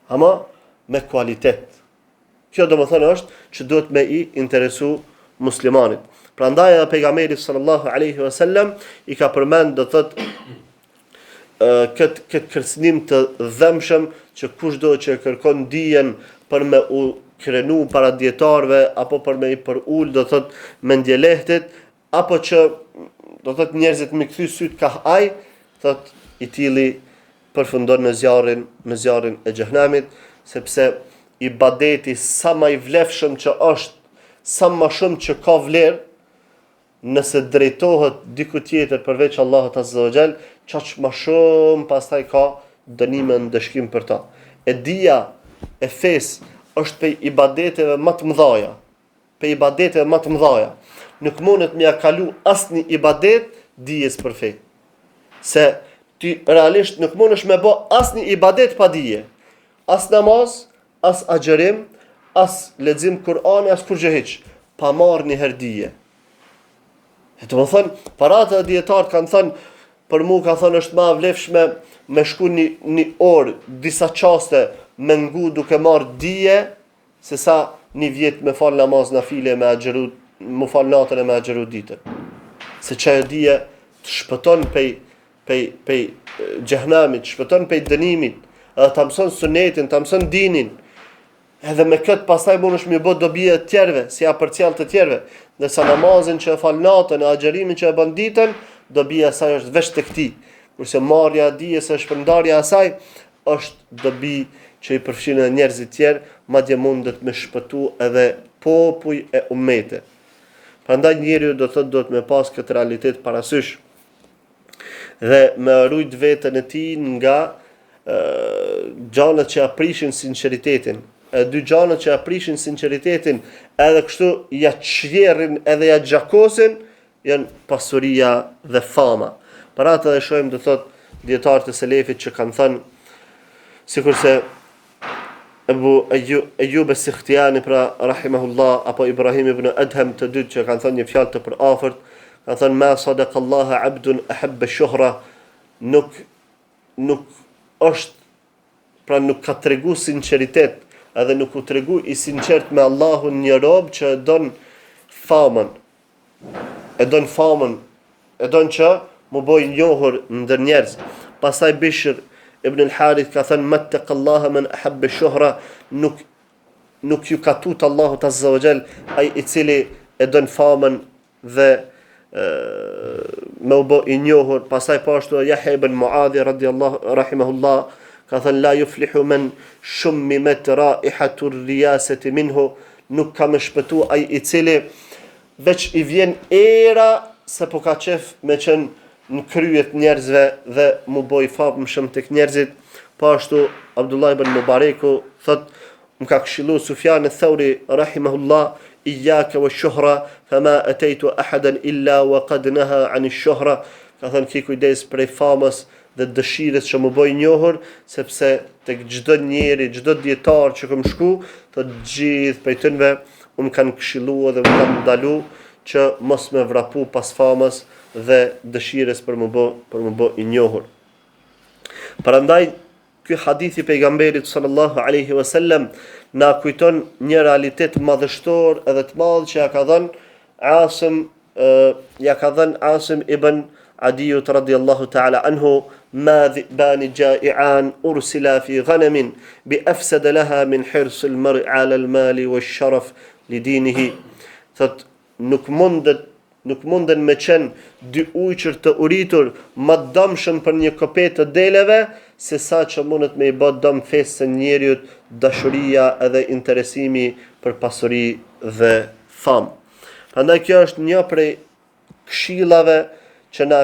ama me kualitet. Kjo do më thënë është që duhet me i interesu muslimanit. Prandaj edhe pejgamberi sallallahu alaihi wasallam i ka përmend do thot këtë kërcënim të dhëmshëm që kushdo që kërkon dijen për me u krenu para dietarëve apo për me i për ul do thot mendje lehtit, apo që do thot njerëzit me kthy syt ka aj, thot i tili përfundon në zjarrin e xhehenamit, sepse ibadeti sa më i vlefshëm që është, sa më shumë që ka vlerë, nëse drejtohet diku tjetër përveç Allahut Azza wa Jall, çaq më shumë pastaj ka dënime në dëshkim për ta. E dija e fes është pe ibadeteve më të mëdha. Pe ibadeteve më të mëdha. Nuk mundet me ja kalu asnjë ibadet dijes për fe. Se ti realisht nuk mundesh me bë asnjë ibadet pa dije. As namaz, as agjerim, as lexim Kur'ani, as kurrë hiç, pa marrë një herë dije. E të më thënë, parata e dietarët kanë thënë, për mu ka thënë është ma vlefshme me shku një orë, disa qaste me ngu duke marrë dije, se sa një vjetë me falë namaz në file me agjeru, mu falë natën e me agjeru ditën. Se që e dije të shpëton pej xhehenamit, të shpëton pej dënimit, edhe të mëson sunetin, të mëson dinin, edhe me këtë pastaj mundesh me bë dobi të tjerëve, si apërcjell të tjerëve, ndërsa namazin që e fal natën, e agjerimin që e bën ditën, dobia e saj është veç tek ti. Kurse marrja e dijes së shpërndarja e saj është dobi që i përfshin edhe njerëzit tjerë, madje mundet me shpëtu edhe popull e ummete. Prandaj njeriu do të me pas këtë realitet parasysh dhe me rujt veten e tij nga gjanat që aprishin sinqeritetin. E dy gjanat që aprishin sinqeritetin edhe kështu ja qjerrin edhe ja gjakosin janë pasuria dhe fama. Para atë dhe shohim do thot dietarët e selefit që kanë thënë, sikurse Ebu Ejub as-Sikhtiyani pra rahimahullah apo Ibrahim ibn Adham të dytë që kanë thënë një fjalë të përafërt, kanë thënë ma sadaqallaha 'abdun ahabba ash-shuhra, nuk është, pra nuk ka tregu sinqeritet, edhe nuk u tregu i sinqert me Allahun një rob që e don famën, e don që mu boj njohur ndër njerëz. Pastaj Bishr ibn al-Harith ka thënë mattaqallaha man ahabba ash-shuhra, nuk ju ka tut Allahut Azza wa Jall ai i cili e don famën dhe me u bë i njohur. Pastaj po ashtu Yahya ibn Muadhi rahimahullah ka thënë la yuflihu man shummimat raihatu ar-riyasati minhu, nuk ka më shpëtu ai i cili veç i vjen era se po ka qef me qenë në kryet njerëzve dhe mu boj famshëm tek njerëzit. Po ashtu Abdullah ibn Mubareku thot, më ka këshillu Sufjan ath-Thauri rahimahullah, iyyaka wash-shuhra fama ataitu ahadan illa wa qad naha 'an ash-shuhra, ka thënë ki kujdes prej famës dhe dëshirës që më bëj njohur, sepse tek çdo njeri, çdo dietar që kam shku, të gjithë prej tyre më kanë këshilluar dhe më kanë ndalu që mos me vrapu pas famës dhe dëshirës për më bë i njohur. Prandaj ky hadith i pejgamberit sallallahu alaihi wasallam na kujton një realitet madhështor edhe të madh që ja ka dhënë Asim ibn Adiyut radiyallahu ta'ala anhu, ma dhi'ban ja'i'an ursila fi ghanamin bi afsada laha min hirs al-mar'i 'ala al-mali wash-sharaf li dinihi. thot nuk munden me qenë dy ujqër të uritur më dëmshëm për një kopet të deleve, se sa që mundet me i bë dëm fesë së njeriut dashuria edhe interesimi për pasuri dhe famë. Prandaj kjo është një prej këshillave që na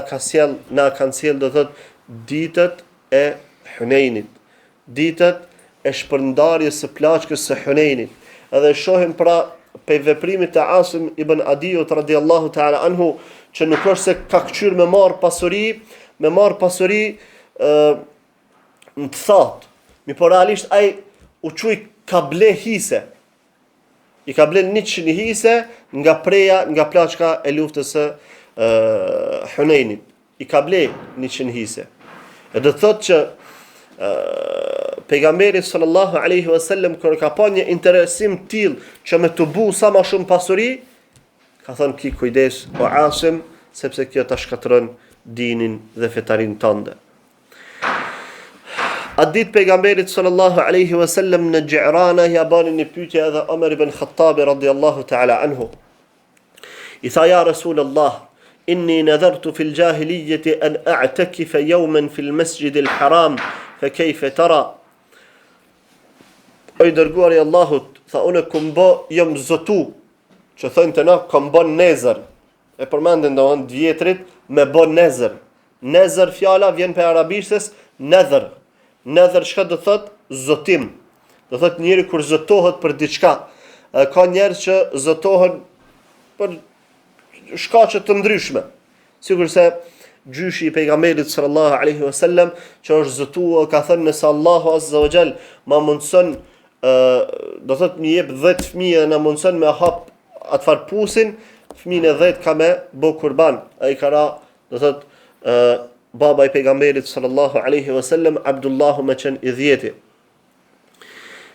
kanë sjell do thot ditët e Hunenit, ditët e shpërndarjes së plaçkës së Hunenit. Edhe shohim pra pe veprimit të Asim ibn Adiut radiallahu ta'ala anhu, që nuk është se ka kqyr me marr pasuri në të thatë, mi po realisht ai u quj ka ble hise, i ka ble 100 hise nga preja, nga plaçka e luftës së Hunenit, i ka ble 100 hise. E do thot që pejgamberi sallallahu alaihi wasallam kur ka pa një interesim till që me të bu sa më shumë pasuri, ka thënë ki kujdes o Asim, sepse kjo ta shkatron dinin dhe fetarin tënde. Atë ditë pejgamberit sallallahu alaihi wasallam në Gjirana ja bani një pyetje edhe Omer ibn Khattabi radiallahu ta'ala anhu. I tha ja Rasulullah, inni nadhartu fil jahiliyyati an a'takifa yawman fil masjid al haram fa kayfa tara. O i dërguari i Allahut, tha unë kum bë jam zotu, që thënë të na kam bën nezër. E përmendën domon vjetrit me bën nezër. Nezër fjala vjen për arabishtës nedhër. Nedhër çka do thot zotim. Do thot njëri kur zotohet për diçka. Ka njerëz që zotohen për shkaqe të ndryshme. Sigurisht gjyshi i pejgamberit sallallahu alaihi wasallam që është zotuar, ka thënë nëse Allahu azza wa jall ma mundson do thot më jep 10 fëmijë dhe na mundson me hap atë farpusin, fëmijën e 10 ka me bë kurban. Ai ka ra do thot baba i pejgamberit sallallahu alaihi wasallam Abdullah me qenë i 10.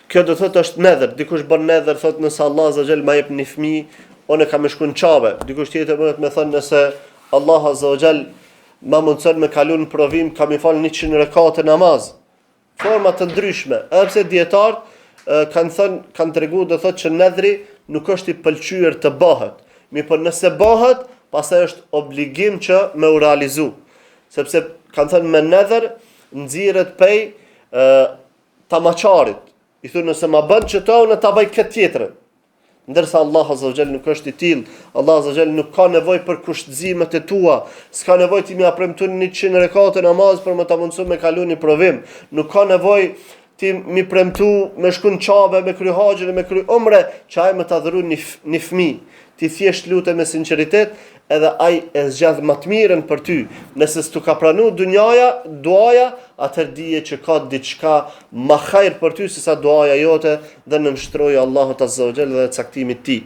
Kjo do thot është nedhër. Dikush bën nedhër thot nëse Allah azza wa jall ma jep një fëmijë, unë kam shku në Qabe. Dikush tjetër mund të më thonë nëse Allah azza wa jall ma mundson me kalun në provim, kam i fal 100 rekate namaz. Forma të ndryshme. Edhe pse dietar kanë treguar do thotë që nedhri nuk është i pëlqyer të bëhet. Mirë, nëse bëhet, pastaj është obligim që me u realizu. Sepse kanë thënë me nedhër nxirret pej tamaqarit. I thonë nëse ma bën që to, unë ta bëj këtë tjetrën. Ndërsa Allah azza wa jall nuk është i tillë. Allah azza wa jall nuk ka nevojë për kushtëzimet e tua. S'ka nevojë ti më premton 100 rekate namaz për më ta mundsuar me kalon një provim. Nuk ka nevojë ti më premtu me shkon Qabe, me kry haxhin, me kry umre, që ai më ta dhuron një fëmijë. Ti thjesht lutem me sinqeritet, edhe ai e zgjidh më të mirën për ty. Nëse s'tu ka pranuar duaja, atëherë dije që ka diçka më hajër për ty se sa duaja jote dhe nënshtroja Allahut azza wa jall dhe caktimit të tij.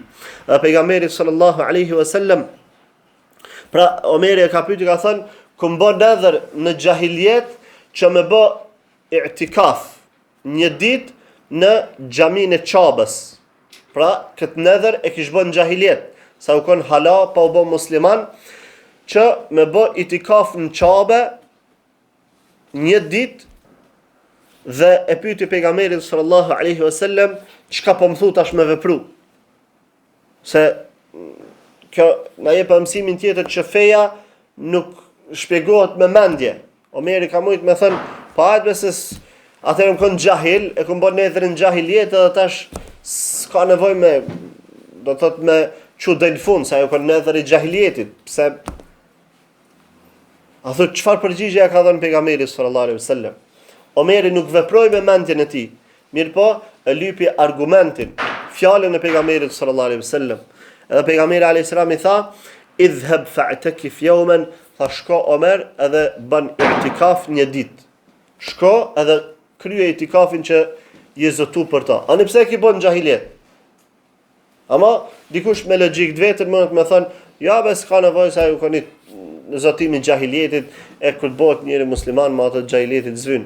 Pejgamberi sallallahu alaihi wasallam, pra Omeri ka pyetur, ka thënë, ku bën nedhër në xahiliet që më bë i'tikaf një ditë në xhamin e Qabës. Pra këtë nedhër e kish bën në xahiliet, sa u kon hala pa u bë musliman, që me bë i'tikaf në Qabe një ditë, dhe e pyeti pejgamberin sallallahu alaihi wasallam, çka po më thu tash me vepru? Se kjo na jep mësimin tjetër që feja nuk shpjegohet me mendje. Omeri ka mujt me thënë, pa hajt se atëherë më kon xahil, e kom bën nedhrin xahiliet edhe tash s'ka nevojë me do thot me çu del fund, sa ajo kon nedhër i xahilietit. Pse a thot çfarë përgjigje ka dhënë pejgamberi sallallahu alaihi wasallam? Omeri nuk veproi me mendjen e tij. Mirë po, e lypi argumentin, fjalën e pejgamberit sallallahu alaihi wasallam. Edhe pejgamberi alayhis salam i tha, idhhab fa'takif yawman, tha shko Omer edhe bën i'tikaf një ditë. Shko edhe krye i'tikafin që je zotu për ta. Ani pse ki bën xahiliet? Ama dikush me logjik të vetën mund të më thonë, ja bes ka nevojë sa ju keni në zotimin e xahilietit, e kur bëhet njëri musliman me atë xahilietit zvyn.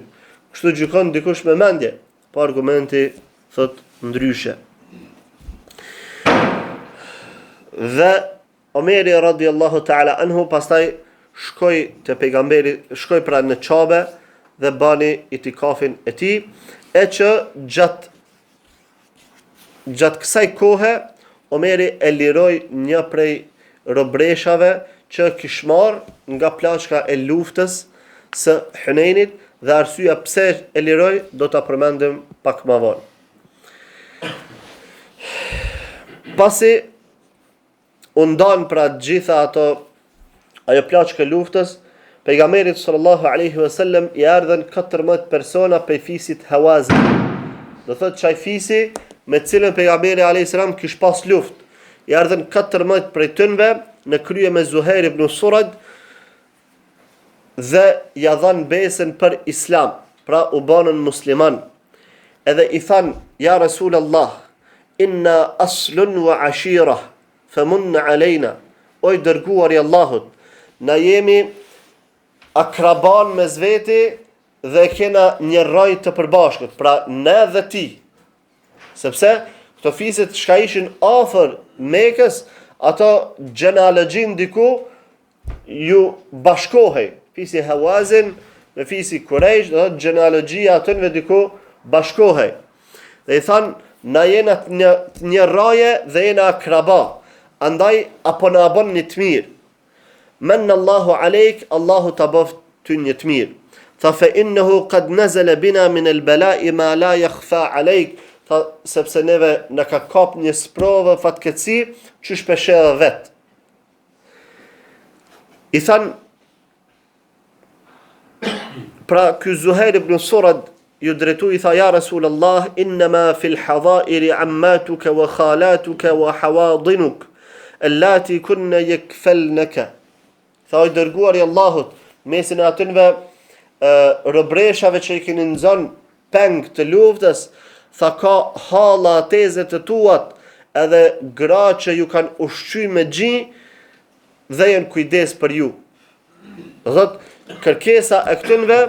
Kështu gjykon dikush me mendje, po argumenti thot ndryshe. Dhe Omeri radiallahu ta'ala anhu pastaj shkoi te pejgamberi, shkoi pra në Qabe dhe bani i'tikafin e tij, e që gjatë kësaj kohe Omeri e liroi një prej robreshave që kish marr nga plaçka e luftës së Hunenit, dhe arsyeja pse e liroi do ta përmendim pak më vonë. Pasi u ndan pra gjitha ajo plaçkë luftës, pejgamberit sallallahu alaihi wasallam i ardhen 14 persona prej fisit Hawazin. Do thotë çaj fisi me cilën pejgamberi alayhis salam kish pas luftë. I ardhen 14 prej tyre në krye me Zuhair ibn Surad dhe ja dhan besën për Islam, pra u banën musliman. Edhe i than: "Ja Rasulullah, inna aslun wa ashira, famunna alejna." O i dërguar i Allahut, na jemi akraban me zveti dhe kena një raj të përbashkët, pra ne dhe ti. Sepse këto fiset shka ishin afër Mekës, ato gjenealogjin diku ju bashkohej. Fisi Hawazin me fisi Quraysh, do të gjenealogjia atënve diku bashkohej. Dhe i than, na jena një raje dhe jena akraba, andaj apo na bën një të mirë. Men Allahu alejk, Allahu ta bëft ty një të mirë. Tha fe innehu qad nazala bina min al-bala'i ma la yakhfa alejk. Tha sepse neve na ka kap një sprovë fatkeqësi që shpeshherë vet. I than, pra ky Zuhair ibn Surad ju drejtu i tha: "Ja Rasulullah, innama fil hadairi ammatuka wa khalatuka wa hawadinuk allati kunna yakfalnaka." Tha i dërguar i Allahut, mesin e atyve robreshave që i keni nxënë peng të luftës, tha ka halla teze të tuat edhe gra që ju kanë ushqy me gji dhe janë kujdes për ju. Dhët, kërkesa e këtynve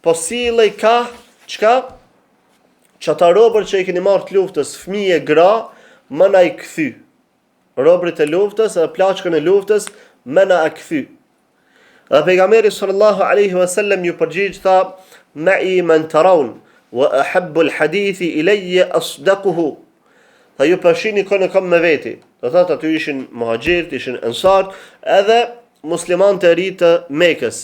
po sillej ka çka? Që ata robër që i keni marrë të luftës, fëmijë, gra, më na i kthy. Robrit e luftës edhe plaçkën e luftës më na e kthy. Dhe pejgamberi sallallahu alaihi wasallam ju përgjigj tha: "Ma'i man tarawun wa ahabbu al-hadithi ilayya asdaquhu." Tha ju përshini kënë kam me veti. Do thotë aty ishin muhaxhirët, ishin ensar, edhe muslimanë të ri të Mekës.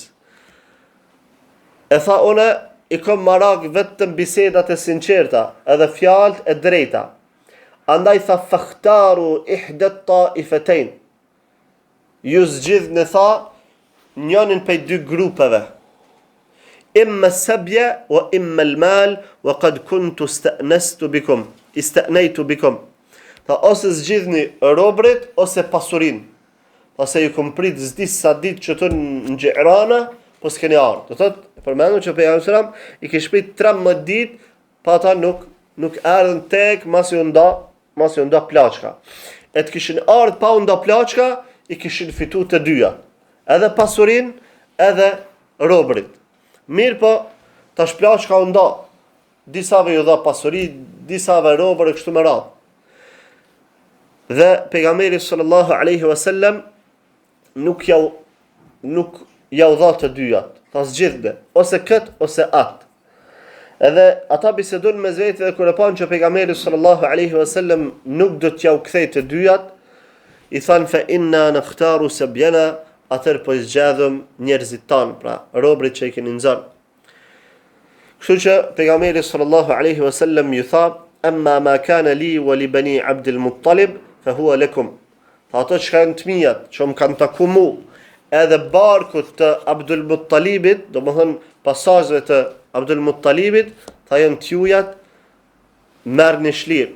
E tha une i kam marak vetëm bisedat e sinqerta edhe fjalët e drejta. Andaj tha fakhtaru ihdat taifatayn. Ju zgjidhni tha njënin prej dy grupeve. Imma sabya wa imma al-mal wa qad kuntu istanaytu bikum. Tha ose zgjidhni robrit ose pasurinë. Pase ju kom prit disa ditë që të në Gjirana, po s'keni ardhur. Do thotë, përmendur që pejgamberi sallam i kishte prit 13 ditë, pa ata nuk erdhën tek masi u nda plaçka. E të kishin ardhur pa u nda plaçka, i kishin fituar të dyja. Edhe pasurinë, edhe robrit. Mirë po, tash plaçka u nda. Disave ju dha pasuri, disave robër e kështu me radhë. Dhe pejgamberi sallallahu alaihi wasallam nuk jau dha të dyjat. Ta zgjidhde, ose kët ose atë. Edhe ata bisedon me vetë dhe kur e pan që pejgamberi sallallahu alaihi wasallam nuk do t'jau kthej të dyjat, i than fa inna nakhtaru sabyana, atër po i zgjedhëm njerëzit tanë, pra robrit që i keni nxënë. Kështu që pejgamberi sallallahu alaihi wasallam ju tha: "Amma ma kana li wa li bani Abdul Muttalib fa huwa lakum." Tha ato që kanë të mijat, që më kanë taku mu, edhe barkut të Abdul Muttalibit, do më thënë pasazhve të Abdul Muttalibit, tha janë t'jujat, merë një shlirë.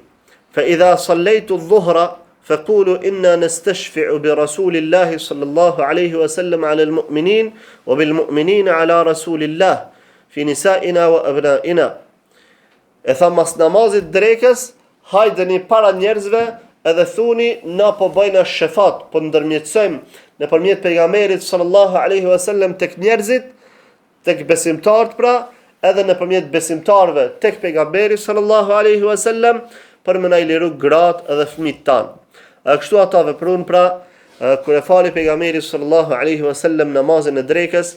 Fa idha sallejtu dhuhra, fa kulu inna nastashfi'u bi Rasulillahi sallallahu alaihi wasallam ala al-mu'minin, wa bil mu'minin ala Rasulillah, fi nisaina wa abnaina. E tha mas namazit drekës, hajdeni para njerëzve, edhe thuni na po bëjna shefat, po ndërmjetësojmë nëpërmjet pejgamberit sallallahu alaihi wasallam tek njerëzit, tek besimtarët pra, edhe nëpërmjet besimtarëve tek pejgamberi sallallahu alaihi wasallam, për më na i liru gratë edhe fëmijët tanë. Kështu ata veprun pra, kur e fali pejgamberi sallallahu alaihi wasallam namazin e drekës,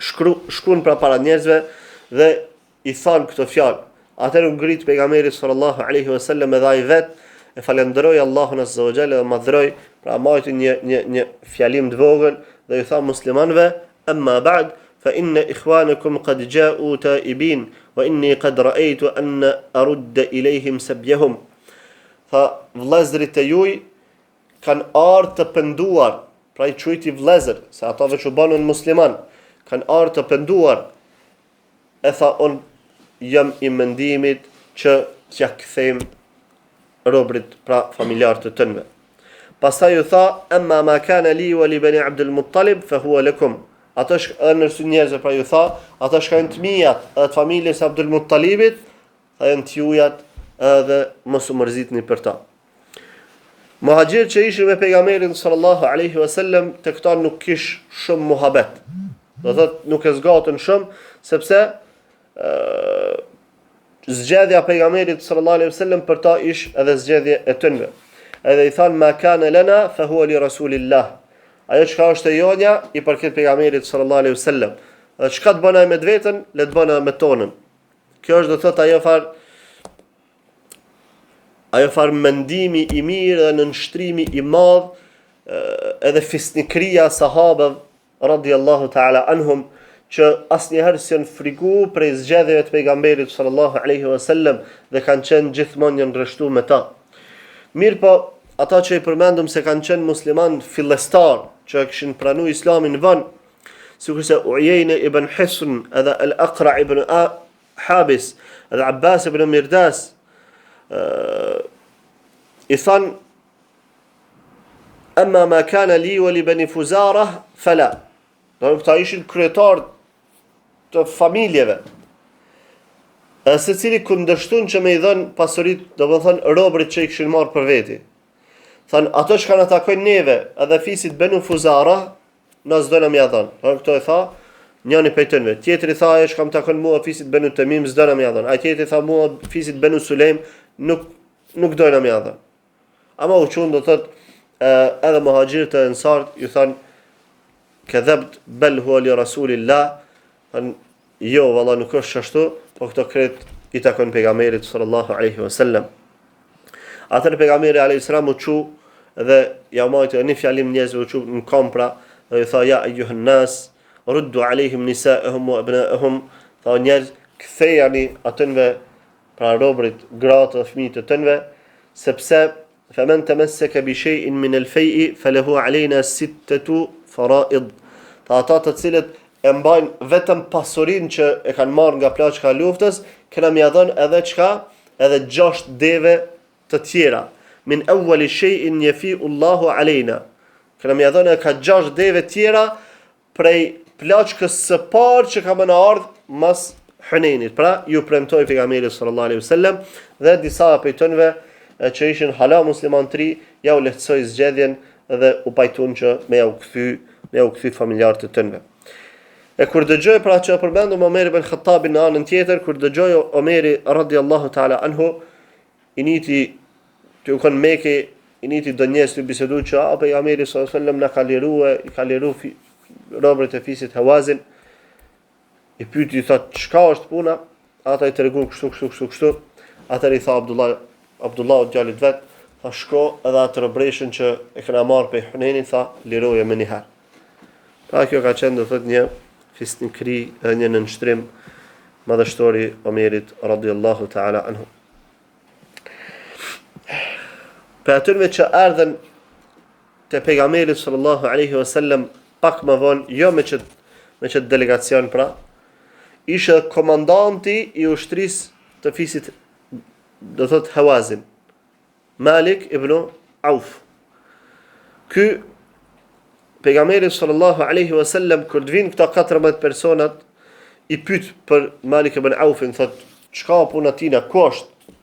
shkruan pra para njerëzve dhe i than këto fjalë. Atëherë u ngrit pejgamberi sallallahu alaihi wasallam edhe ai vet e falenderoj Allahun azza wa jalla dhe madhroj, pra majti një fjalim të vogël dhe ju tha muslimanëve, amma ba'd fa inna ikhwanakum qad ja'u ta'ibin wa inni qad ra'aytu an arudda ilayhim sabyahum. Tha vëllezërit e juaj kanë ardhur të penduar, pra i quajti vëllezër, se ata veç u banën musliman, kanë ardhur të penduar. E tha on jam i mendimit që t'ja kthejm robrit, pra familjarët të tënve. Pastaj ju tha, amma ma kana li wa li bani Abdul Muttalib fa huwa lakum. Ata nërsu njerëzve, pra ju tha, ata shkajnë të mijat edhe të familjes Abdul Muttalibit, dhe janë të jujat edhe mos u mërzitni për ta. Muhajir që ishin me pejgamberin sallallahu alaihi wasallam, te këta nuk kish shumë muhabet. Do thot nuk e zgatën shumë, sepse zgjedhja pejgamberit sallallahu alaihi wasallam për ta ish edhe zgjedhje e tyre. Edhe i thanë ma kana lana fa huwa li rasulillah. Ajo çka është e jonja i përket pejgamberit sallallahu alaihi wasallam. Dhe çka të bëna me të vetën, le të bëna me tonën. Kjo është do thot ajo far mendimi i mirë dhe nënshtrimi i madh edhe fisnikëria sahabëve radhiyallahu ta'ala anhum, që asnjëherë s'janë frigu prej zgjedhjeve të pejgamberit sallallahu alaihi wasallam dhe kanë qenë gjithmonë janë rreshtuar me ta. Mirë po, ata që i përmendëm se kanë qenë musliman fillestar, që kishin pranuar islamin vën, sikurse Uyayna ibn Hisn, edhe Al-Aqra ibn Habis, edhe Abbas ibn Mirdas, i thanë amma ma kana li wa li bani Fuzara fala. Do këta ishin kryetar të familjeve. Se cili kundërshtun që me i dhënë pasurit, do më thënë robrit që i këshin marë për veti. Thënë, ato që kanë atakojnë neve, edhe fisit Benu Fuzara, në zdojnë me jadhën. Këto e tha, njëni pejtënve. Tjetëri tha, e që kam takojnë mua fisit Benu Temim, zdojnë me jadhën. A tjetëri tha, mua fisit Benu Sulejm, nuk dojnë me jadhën. Ama u qunë, do thëtë, edhe muhajirët e ensart, ju thënë, këdhebt bel hua li rasulillah, jo, valla nuk është ashtu, po këto kret i takon pejgamberit sallallahu alaihi wasallam. Atër pejgamberi alayhi salam u çu dhe ja majtë një fjalim njerëzve u çu në kompra dhe i tha ja ayyuhan nas ruddu alaihim nisaa'ahum wa abna'ahum, tha njerëz kthejani atënve pra robrit, gratë dhe fëmijët e tënve, sepse faman tamassaka bi shay'in min al-fay'i falahu alayna sittatu fara'id. Ata të cilët e mbajnë vetëm pasurinë që e kanë marrë nga plaçka e luftës, kena më dhënë edhe çka, edhe 6 deve të tjera. Min awwali shay'in yafi'u Allahu alayna. Kena më dhënë ka 6 deve tjera prej plaçkës së parë që ka më ardhur mas Hunenit. Pra ju premtoi pejgamberi sallallahu alaihi wasallam dhe disa prej tyre që ishin hala musliman të ri, ja u lehtësoi zgjedhjen dhe u pajtuan që me u kthy familjarët e tyre. E kur dëgjoj pra që përmendëm Omer ibn Khattabin në anën tjetër, kur dëgjoj Omeri radhiyallahu ta'ala anhu, i niti të u kënë Mekë, i niti do njerëz të bisedu që pejgamberi sallallahu alaihi wasallam na ka liru robërit e fisit Hawazin, i pyeti i thotë çka është puna, ata i treguan kështu. Atëri i tha Abdullah djalit vet, tha shko edhe atë robreshën që e kena marrë pe Hunenit, tha liroje më një herë. Pra kjo ka qenë do thotë një fisnikëri dhe një nënshtrim madhështori Omerit radhiyallahu ta'ala anhu. Për atyre që ardhen te pejgamberi sallallahu alaihi wasallam pak më vonë, jo me çet delegacion pra, ishte komandanti i ushtrisë të fisit do thot Hawazin, Malik ibn Auf. Ky pejgamberi sallallahu alaihi wasallam kur të vinë këta 14 personat i pyet për Malik ibn Aufin, thot çka puna tina, ku është?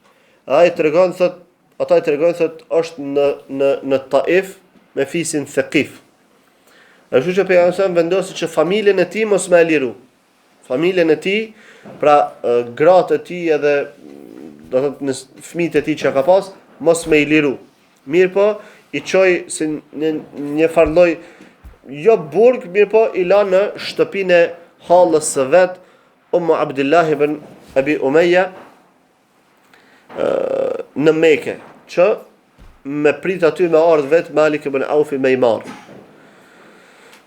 Ai tregon thot, ata i tregojnë thot është në Taif me fisin Thaqif. Ashtu që pejgamberi vendosi që familjen e tij mos më liru. Familjen e tij, pra gratë e tij edhe do thot në fëmijët e tij që ka pas, mos më i liru. Mirë po, i çoi si një farlloj jo burg, mirë po i la në shtëpinë e hallës së vet, Abdullah ibn Abi Umayya në Mekë, që me prit aty me ardh vetë Malik ibn Aufi me i marr.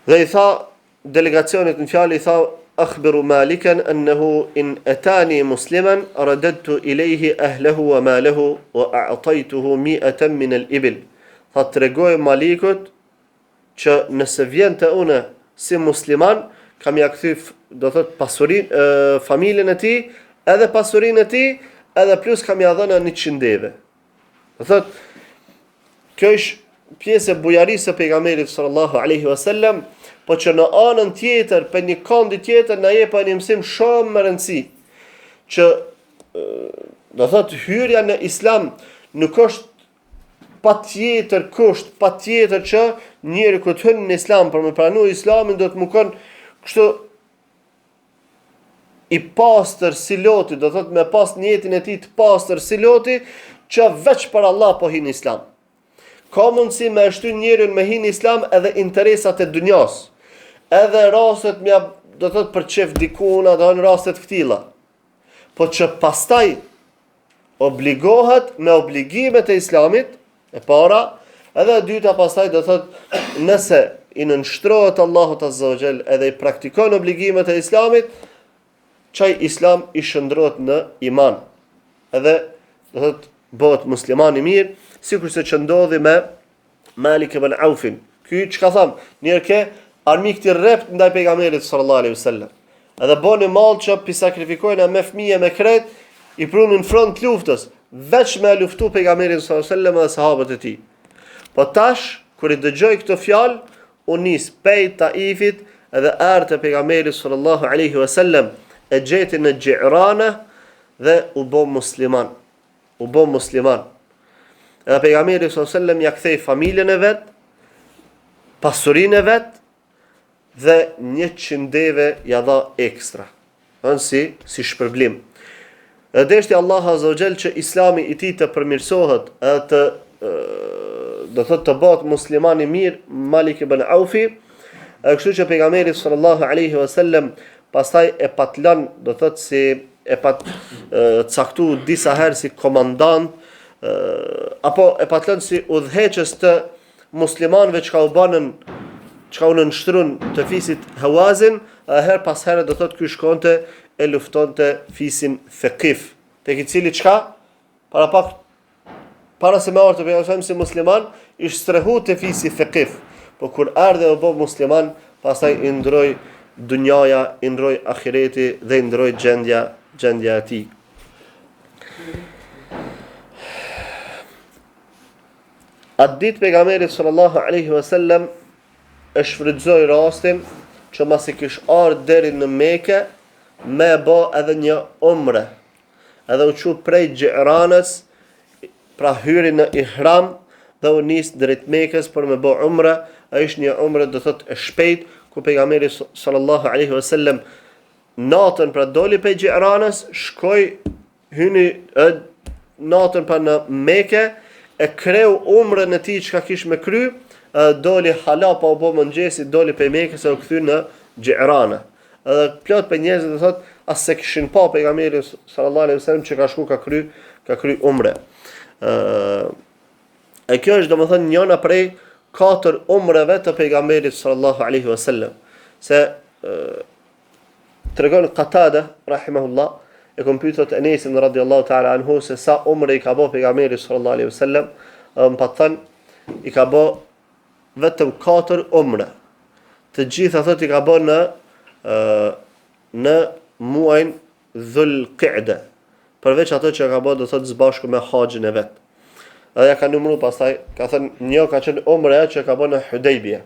Dhe i tha delegacionit në fjalë, i tha akhbiru Malikan annahu in atani musliman radadtu ilayhi ahlahu wa malahu wa a'taytuhu 100 min al-ibil. Tha tregoj Malikut që nëse vjen te une si musliman, kam ja kthy do thot pasurinë familjen e tij, edhe pasurinë e tij, edhe plus kam ja dhënë 100 deve. Do thot kjo është pjesë e bujarisë së pejgamberit sallallahu alaihi wasallam, po që në anën tjetër, për një kënd tjetër na jep një mësim shumë më rëndësi, që do thot hyrja në Islam nuk është patjetër që njeriu kur të hyn në Islam për me pranuar Islamin do të më kon kështu i pastër si loti, do thot me pas në jetën e tij të pastër si loti, që veç për Allah po hin në Islam. Ka mundësi me shtyn njeriu me hin në Islam edhe interesat e dunjas, edhe rastet mja do thot për çef dikuna, do në rastet këtilla. Po që pastaj obligohet me obligimet e Islamit, e para, edhe e dyta pastaj do thot nëse i nënshtrohet Allahut Azza wa Jall edhe i praktikon obligimet e Islamit, çaj Islam i shndrohet në iman. Edhe do thot bëhet musliman i mirë, sikurse që ndodhi me Malik ibn Aufin. Ky çka tham, njëherë ke armik të rrept ndaj pejgamberit sallallahu alaihi wasallam. Edhe bën mall që pi sakrifikojnë me fëmijë me kret, i prunin front luftës, veç me luftu pejgamberin sallallahu alaihi wasallam dhe sahabët e tij. Po tash kur i dëgjoi këtë fjalë, u nis pej Taifit edhe ardhi te pejgamberi sallallahu alaihi wasallam, e gjeti në Gjirana dhe u bë musliman. Edhe pejgamberi sallallahu alaihi wasallam ja kthei familjen e vet, pasurinë e vet dhe 100 deve ja dha ekstra. Si shpërblim. Dhe deshti Allah Azza wa Jall që Islami i tij të përmirësohet, të do thot të bëhet musliman i mirë Malik ibn Aufi, kështu që pejgamberi sallallahu alaihi wasallam pastaj e patlan, do thot si e pat caktu disa herë si komandant, apo e patlan si udhëheqës të muslimanëve që u nënshtrun të fisit Hawazin, her pas here do thot ky shkonte e luftonte fisin Thaqif, tek i cili çka para se me ardhë të pejgamberi si musliman, ishte strehu te fisi Thaqif, po kur ardhe u bë musliman, pastaj i ndroi dunjaja, i ndroi ahireti dhe i ndroi gjendja e tij. Atë ditë pejgamberi sallallahu alaihi wasallam e shfrytëzoi rastin që masi kish ardhur deri në Mekë me bë edhe një umre. Edhe u çu prej Gjiranës, pra hyri në ihram dhe u nis drejt Mekës për me bë umre. Ai ishte një umre do thot e shpejt, ku pejgamberi sallallahu alaihi wasallam natën pra doli prej Gjiranës, hyni natën pra në Mekë, e kreu umrën e tij çka kish me kry, doli hala pa u bë mëngjesi, doli prej Mekës e u kthy në Gjirana. Edhe plot për njerëz do thot as se kishin pa pejgamberin sallallahu alaihi wasallam që ka shku ka kry umre. E kjo është domethënë njëna prej 4 umreve të pejgamberit sallallahu alaihi wasallam. Se tregon Qatada rahimahullah, e kom pyetur Enesin radhiyallahu ta'ala anhu se sa umre i ka bë pejgamberi sallallahu alaihi wasallam, më pa thënë i ka bë vetëm 4 umre. Të gjitha thot i ka bë në muajin Dhul Qa'da, përveç ato që ka bë do thot zbashku me haxhin e vet. Edhe ja ka numëruar pastaj, ka thënë një ka qenë umre që ka bë në Hudaybiyah.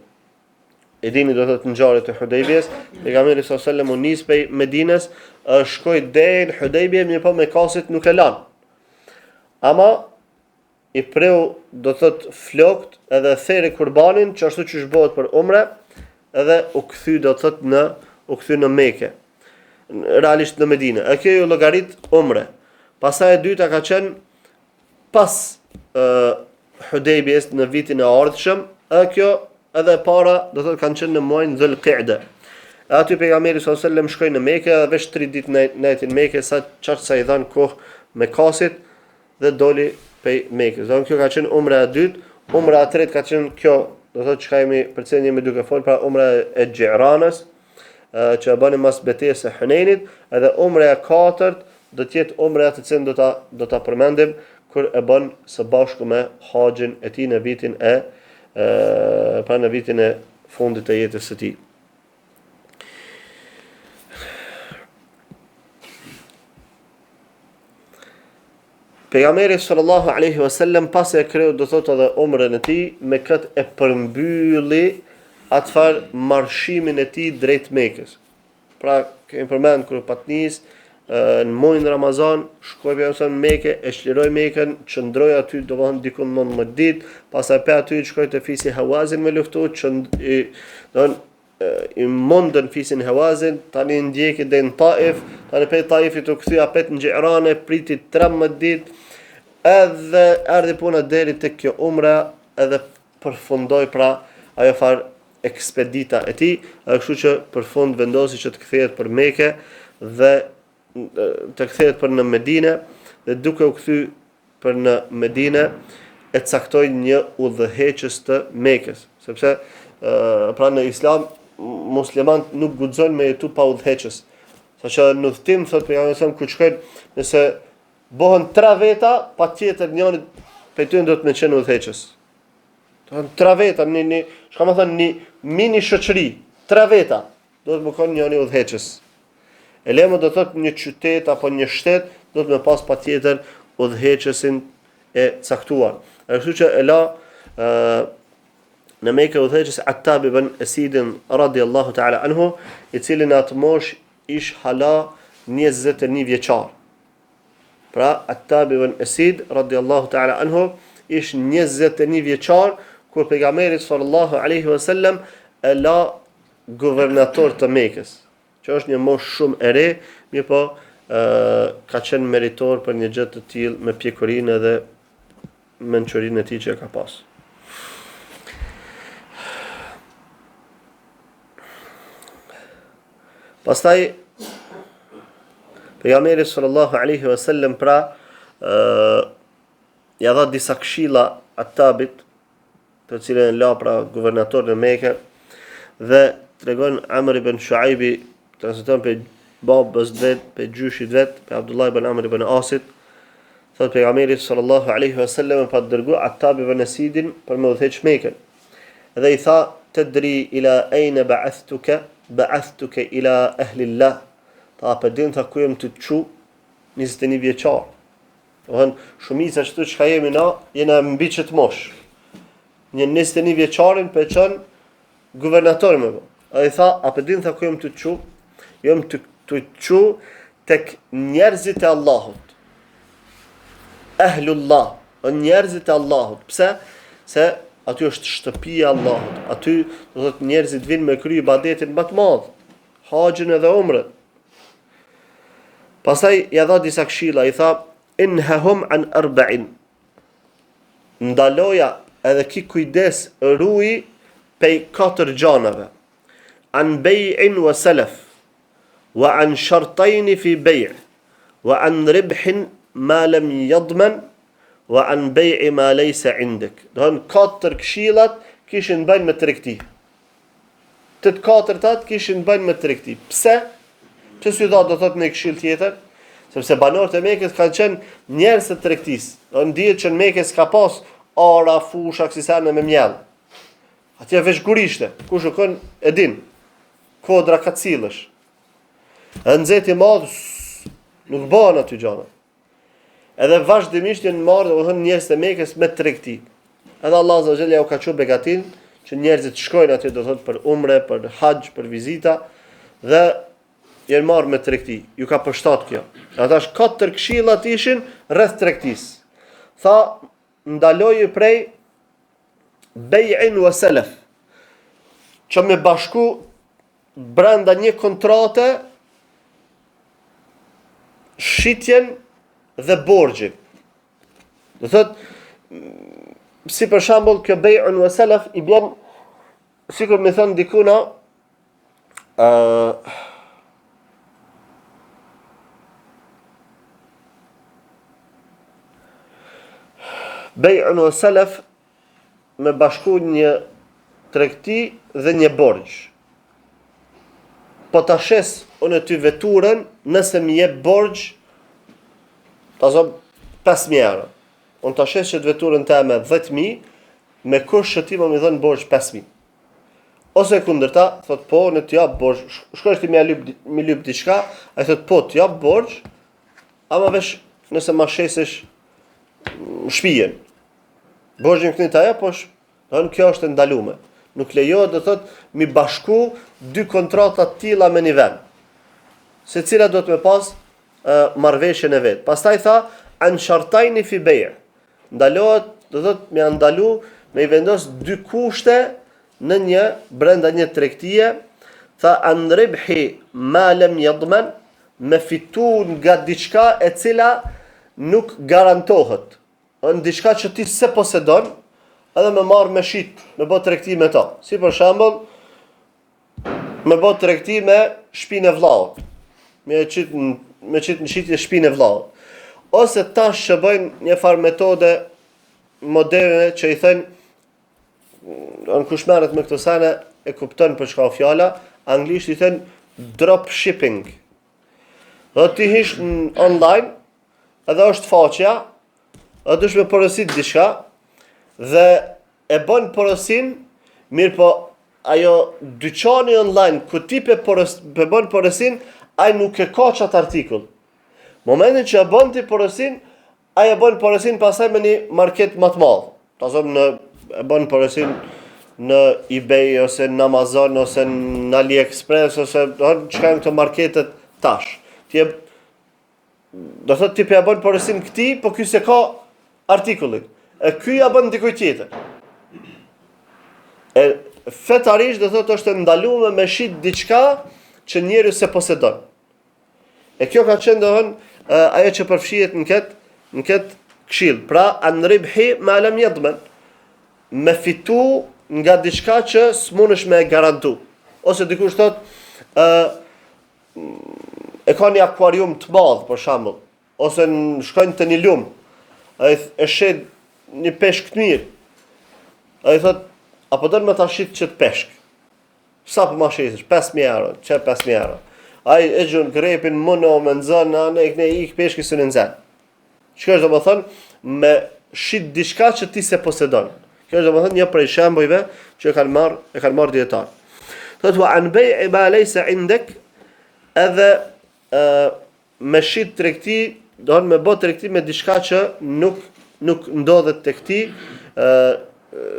E dini do thot ngjarjet e Hudaybiyahs, pejgamberi sallallahu alaihi wasallam u nis prej Medinës, shkoi deri në Hudaybiyah, mirë po me kasit nuk e lan. Ama i preu do thot flokt edhe theri kurbanin, që ashtu që bëhet për umre, edhe u kthy do thot në Mekë. Realisht në Medinë. E kjo ju llogarit umre. Pastaj e dyta ka qenë pas Hudaybiyahs në vitin e ardhshëm, e kjo edhe para do thot kanë qenë në muajin Dhul Qa'da. Aty pejgamberi sallallahu alaihi wasallam shkoi në Mekë dhe veç 3 ditë në Mekë sa i dhan kohë me kasit dhe doli pej Mekës. Do kjo ka qenë umra e dytë, umra e tretë ka qenë kjo, do thotë çka jemi duke fol pra umra e Xhiranës, që e bëni mas betejës së Hunenit, edhe umra e katërt do të jetë umra të cilën do ta përmendim kur e bën së bashku me haxhin e tij në vitin në vitin e fundit të jetës së tij. Pejgamberi sallallahu alaihi wasallam pas e kreu do thotë edhe umrën e tij me këtë e përmbylli atëfar marshimin e tij drejt Mekës. Pra kemi përmend kur patnis në muajin Ramazan shkoi në Mekë, e çliroi Mekën, çndroi aty domethënë diku 19 ditë, pastaj pe aty shkoi te fisi Hawazin me luftu, i mondën fisin Hawazin, tani ndjeki deri në Taif, tani pe Taifit u kthya pet në Xhirane, priti 13 ditë, edhe erdhi puna deri tek kjo umra, edhe përfundoi pra ajo far ekspedita e tij, kështu që për fund vendosi që të kthehet për Mekë dhe të kthehet për në Medinë, dhe duke u kthy për në Medinë e caktoi një udhëheqës të Mekës, sepse pra në Islam muslimanët nuk guxojnë me jetu pa udhëheqës. Saqë në udhtim thotë pejgamberi kur shkojnë, nëse bëhen 3 veta, patjetër njëri prej tyre do të më qenë udhëheqës. Do të 3 veta, çka më thënë, një mini shoqëri, 3 veta do të më kanë njëri udhëheqës. E lemo do thotë një qytet apo një shtet do të më pas patjetër udhëheqësin e caktuar. Kështu që e la në Mekë udhëheqës Attab ibn Asid radhiyallahu ta'ala anhu, i cili në atë mosh ish hala 21 vjeçar. Pra Attab ibn Asid radhiyallahu ta'ala anhu ish 21 vjeçar kur pejgamberi sallallahu alaihi wasallam e la guvernator të Mekës, që është një moshë shumë e re, mirë po ka qenë meritor për një gjë të tillë me pjekurinë edhe mençurinë e tij që ka pas. Pastaj pejgamberi sallallahu alaihi wasallam pra ja dha disa këshilla Attabit, të cilën la pra guvernator në Mekë, dhe tregon Amr ibn Shuaibi, transmeton pe babës vet, pe gjyshit vet, pe Abdullah ibn Amr ibn Asit, thot pejgamberi sallallahu alaihi wasallam pa dërgu Attab ibn Asidin për me udhëheq Mekën. Dhe i tha, tadri ila ayna ba'athtuka ila ahli Allah. Ta pa din ta ku jam të çu 21 vjeçar. Domthon shumica çtu çka jemi na, jena mbi çet mosh. Një 21 vjeçarin pe çon guvernator më. Ai tha, a pa din ta ku jam të çu? Jam të çu tek njerëzit e Allahut. Ahlullah, njerëzit e Allahut. Pse? Se aty është shtëpia e Allahut. Aty do thotë njerëzit vinë me kry ibadetin më të madh, haxhin edhe umrën. Pastaj ja dha disa këshilla, i tha inhahum an arba'in. Ndaloja edhe ki kujdes ruaj pej 4 gjanave. An bay'in wa salaf, wa an shartayn fi bay', wa an ribhin ma lam yadman, wa an bay'i ma laysa 'indak. Don 4 këshillat kishin bën me tregti. Të 4-tat kishin bën me tregti. Pse? Pse si do thotë në këshill tjetër? Sepse banorët e Mekës kanë qenë njerëz të tregtisë. Do ndihet që në Mekë s'ka pas ara, fusha, kësisane me mjell. Atje veç gurishte. Ku shkon e din. Kodra kacillësh. Nxehti i madh nuk bëhen aty gjana. Edhe vazhdimisht janë marrë domethënë njerëz të Mekës me tregti. Edhe Allah azza wa jalla u ka çu begatin që njerëzit shkojnë aty do thotë për umre, për haxh, për vizita dhe janë marrë me tregti. Ju ka përshtat kjo. Atash 4 këshillat ishin rreth tregtisë. Tha ndaloi prej bay'in wa salaf. Që me bashku brenda një kontrate shitjen dhe borxhin. Do thot, si për shembull kjo bay'un wa salaf i bën sikur më thon dikuna Bej'un o selef me bashku një tregti dhe një borxh. Po ta shes unë ty veturën nëse më jep borxh, ta zom 5.000 euro. Unë ta shes që të veturën teme 10.000, me kush që ti më dhën borxh 5.000. Ose kundërta, thot po, në të jap borxh, shkosh ti më lyp diçka, ai thot po, të jap borxh, ama vesh nëse ma shesesh shtëpinë. Borxhin këtij ta jap, po kjo është e ndaluar. Nuk lejohet do thot mi bashku dy kontrata të tilla me një vend. Secila do të me pas marrëveshjen e vet. Pastaj tha an shartajni fi bay'. Ndalohet, do thot me ndalu me I vendos dy kushte në një brenda një tregtie, tha an ribhi ma lam yadman, me fitu nga diçka e cila nuk garantohet. Në diçka që ti se posedon, edhe me marrë me shit, me bë tregti me ta. Si për shembull, me bë tregti me shtëpinë e vllaut. Me qit në shitje shtëpinë e vllaut. Ose tash që bëjnë një farë metode moderne që I thënë, në kush merret me këto sene e kupton për çka fjala, anglisht I thënë drop shipping. Do ti hish online, edhe është faqja, edhe dush me porosit diçka, dhe e bën porosin, mirë po ajo dyqani online ku ti pe bën porosin, ai nuk e ka çat artikull. Momentin që e bën ti porosin, ai e bën porosin pastaj me një market më të madh. Ta thon e bën porosin në eBay ose në Amazon ose në AliExpress ose çka janë këto marketet tash. Do thot ti pe bën porosin këtij, po ky se ka artikullin. E ky ja bën dikujt tjetër. E fetarisht do thot është ndaluar me shit diçka që njeriu se posedon. E kjo ka qenë dohën ajo që përfshihet në këtë këshill. Pra an ribhi ma lam yadman, me fitu nga diçka që s'munësh me garantu. Ose dikush thot e ka një akvarium të madh për shembull, ose shkojnë te një lum, ai e shet një peshk të mirë. Ai thot, apo do me ta shit çet peshk. Sa po ma shitësh? 5.000 euro, çe 5.000 euro. Ai e gjon grepin më me nxën, ne ik peshkë së në nxën. Çka është domethënë me shit diçka që ti se posedon. Kjo është domethënë një prej shembujve që e kanë marrë dietar. Thot wa an bay'i ma laysa indek, edhe me shit tregti, do të me bë tregti me diçka që nuk ndodhet tek ti,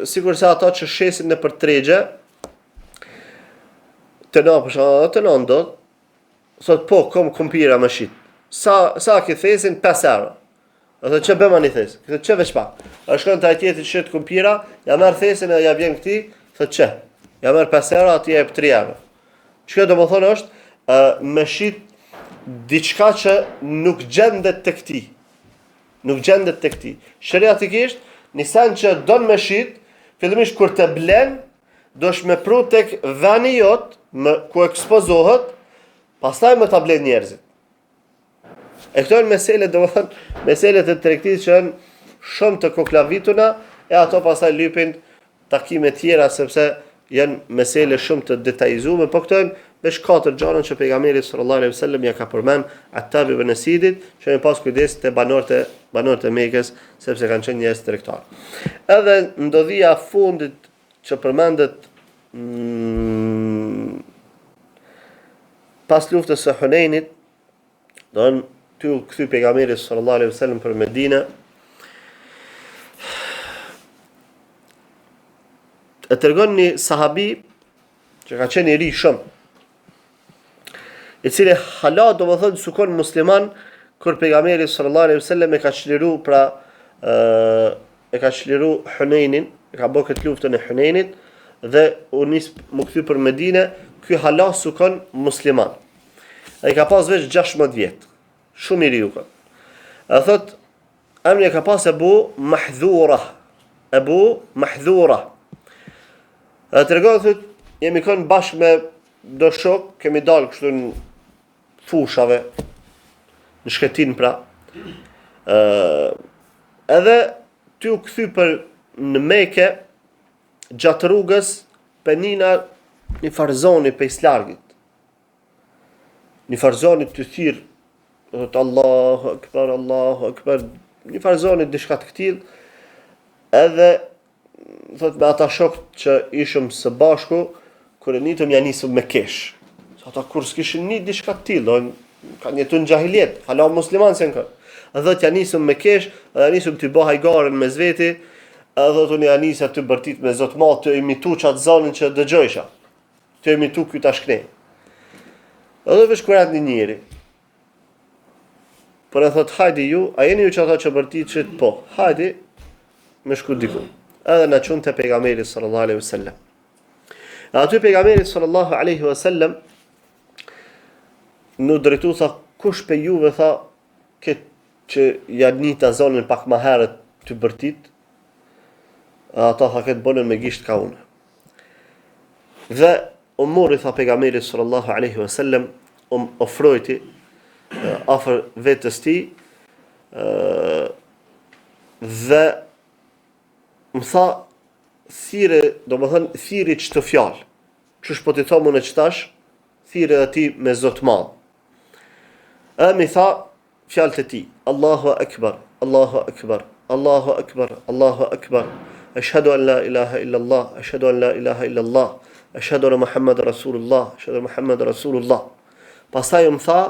sigurisht ato që shesin në për tregje, të na ndodh, thot po, kom kompira me shit. Sa ki thesin 5 euro. Ose që bëma një thes, thot që veç pak. A shkon të ajtjeti shit kompira, ja merr thesin e ja vjen këti, thot që, ja merr 5 euro, ati ja jep 3 euro. Çka do të thonë është me shit diçka që nuk gjendet tek ti. Nuk gjendet tek ti. Sheriatikisht, një sen që don me shit, fillimisht kur të blen, dosh me pru tek vani jot, ku ekspozohet, pastaj me ta blen njerëzit. E këto janë mesele, domethënë, meselet e tregtisë që janë shumë të koklavituna, e ato pastaj lypin takime tjera sepse janë mesele shumë të detajzuara, po këto janë veç 4 gjëra që pejgamberi sallallahu alaihi wasallam ja ka përmend Attab ibn Asidit, që ne pas kujdes te banorët e Mekës, sepse kanë qenë njerëz tregtar. Edhe ndodhia fundit që përmendet pas luftës së Hunenit, don ty u kthy pejgamberi sallallahu alaihi wasallam për Medinë. E tregon një sahabi që ka qenë I ri shumë, I cili hala do më thënë sukon musliman kur pejgamberi sallallahu alaihi wasallam e ka çliru Hunenin, e ka bërë këtë luftën e Hunenit dhe u nis më kthy për Medinë. Ky hala sukon musliman. Ai ka pas veç 16 vjet. Shumë I ri u ka. E thot, emri e ka pas Abu Mahdhura. E tregon thot, jemi kënë bashkë me do shok, kemi dalë kështu në fushave, në shketin pra. Edhe ty u kthy për në Mekë, gjatë rrugës penina një farzoni pejs largit. Një farzoni të thirr, thot Allahu Akbar, një farzoni diçka të këtill, edhe thot me ata shokët që ishëm së bashku, kur e nitëm ja nisëm me kesh. Ata kur s'kishin një diçka të tillë, kanë jetuar në xahiliet, hala musliman se kanë. Edhe ja nisëm me kesh, edhe nisëm të bëj hajgaren me zveti, edhe unë ja nisa të bërtit me Zot ma të imitu qatë zanin që dëgjojsha. Të imitu ky tashkne. Edhe vesh kurat një njeri. Por e thot, hajdi ju, a jeni ju që ata që bërtit që po, hajdi me shku diku. Edhe në qunë të pejgamberi sallallahu alaihi wasallam. E aty pejgamberi sallallahu alaihi wasallam në drejtu tha, kush pe juve tha, këtë që janë një të zonin pak ma herët të bërtit, ata tha këtë bonën me gisht ka unë. Dhe mori tha pejgamberi sallallahu alaihi wasallam, ofrojti afër vetës ti, dhe më tha, thire, do më thënë, thiri që të fjallë. Qësh po t'i thomë unë e qëtash, thire dhe ti me Zot madh. E mi tha, fjallët e ti, Allahu Akbar, Allahu Akbar, Allahu Akbar, Allahu Akbar, ashhadu an la ilaha illallah, ashhadu an la ilaha illallah, ashhadu anna Muhammadar Rasulullah, ashhadu anna Muhammadar Rasulullah. Pastaj më tha,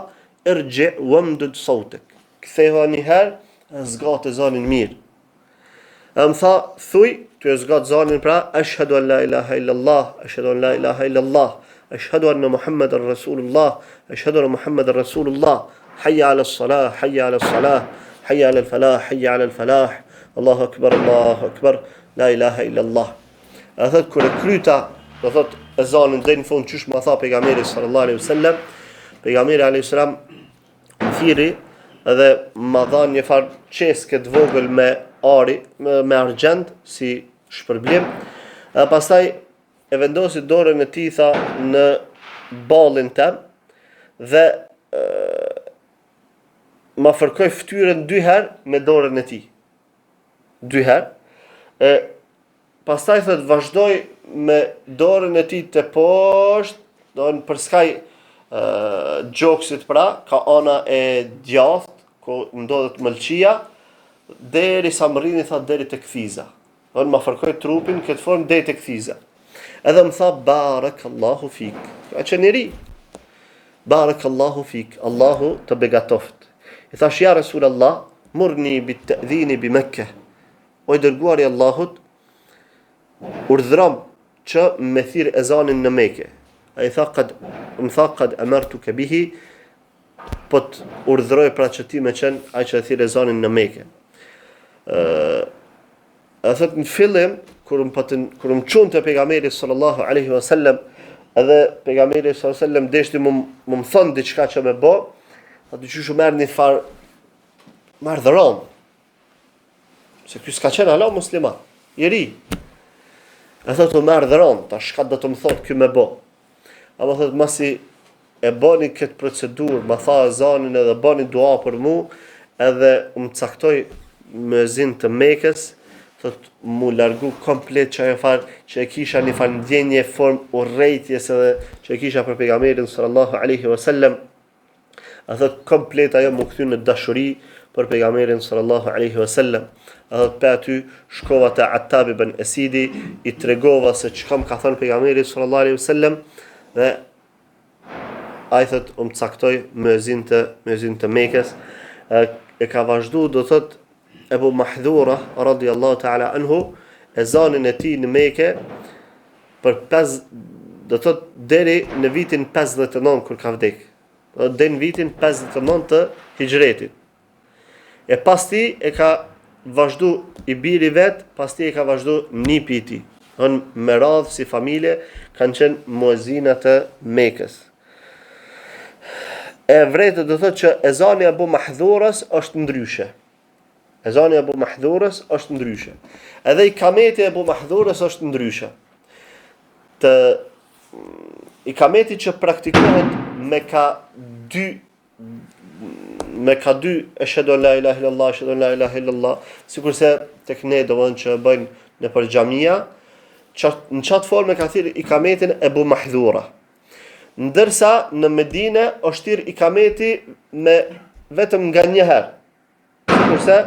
irji wamdud sautek. Ktheho një herë, zgatë zanin mirë. E më tha, thuj, të e zgatë zanin pra, ashhadu an la ilaha illallah, ashhadu an la ilaha illallah, ashhadu anna Muhammadar Rasulullah, ashhadu anna Muhammadar Rasulullah, hayya ala salah, hayya ala salah, hayya ala falah, hayya ala falah, Allahu Akbar, la ilaha illallah. E thot, kër e kryta, do thot, e zanin dhe në fund qysh ma tha pejgamberi sallallahu alaihi wasallam, pejgamberi alaihi salam thiri edhe ma dha një farë qeske të vogël me ari, me argjend, si shpërblim, e pastaj e vendosi dorën e tij tha në ballin tem dhe ma fërkoj ftyrën 2 herë me dorën e tij. 2 herë. E pastaj thot vazhdoj me dorën e tij të poshtë, do në për skaj gjoksit pra, ka ana e djathtë, ku ndodhet mëlçia, deri sa më rrini tha deri te kthiza. Do në ma fërkoj trupin këtë formë deri te kthiza. Edhe më tha barakallahu fik. Ka që njeri. Barakallahu fik. Allahu të begatoft. I thash ja Rasulallah, murni bit të edhini bi Mekke. O i dërguar i Allahut, urdhëram që me thirë ezanin në Mekë. Ai tha më tha qad amartuka bihi, po të urdhëroj pra që ti me qenë ai që thirë ezanin në Mekë. A thot në fillim kur më çonte pejgamberi sallallahu alaihi wasallam, edhe pejgamberi sallallahu alaihi wasallam deshti më thon diçka që më bë, aty që merr një far marr dhëron. Se ky s'ka qenë hala musliman, i ri. E thot të merr dhëron, tash çka do të më thot ky më bë. Ama thot masi e bani këtë procedurë, ma tha ezanin edhe bani dua për mu, edhe më caktoj mëzin të Mekës, thot mu largu komplet që ajo farë që e kisha një farë ndjenje formë urrejtjes edhe që e kisha për pejgamberin sallallahu alaihi wasallam. A thot komplet ajo më kthy në dashuri për pejgamberin sallallahu alaihi wasallam. A thot pe aty shkova te Attab ibn Asidi, i tregova se çka më ka thënë pejgamberi sallallahu alaihi wasallam dhe ai thot caktoi mëzin të Mekës. E ka vazhdu do thot Ebu Mahdhura radiallahu ta'ala anhu, ezanin e tij në Mekë për 5, do thot deri në vitin 59 kur ka vdek. Deri në vitin 59 të hijretit. E pas ti e ka vazhdu i biri vet, pas ti e ka vazhdu nipi i tij. Me radhë si familje kanë qenë muezinat e Mekës. E vërtetë do thot që ezani Abu Mahdhurës është ndryshe. Ezani Abu Mahdhurës është ndryshe. Edhe i kameti Abu Mahdhurës është ndryshe. I kameti që praktikohet me ka me ka dy ashhadu an la ilaha illallah, ashhadu an la ilaha illallah, sikurse tek ne domthon që bëjnë nëpër xhamia, në çat formë ka thirr ikametin Ebu Mahdhura. Ndërsa në Medinë është thirr ikameti me vetëm nga një herë.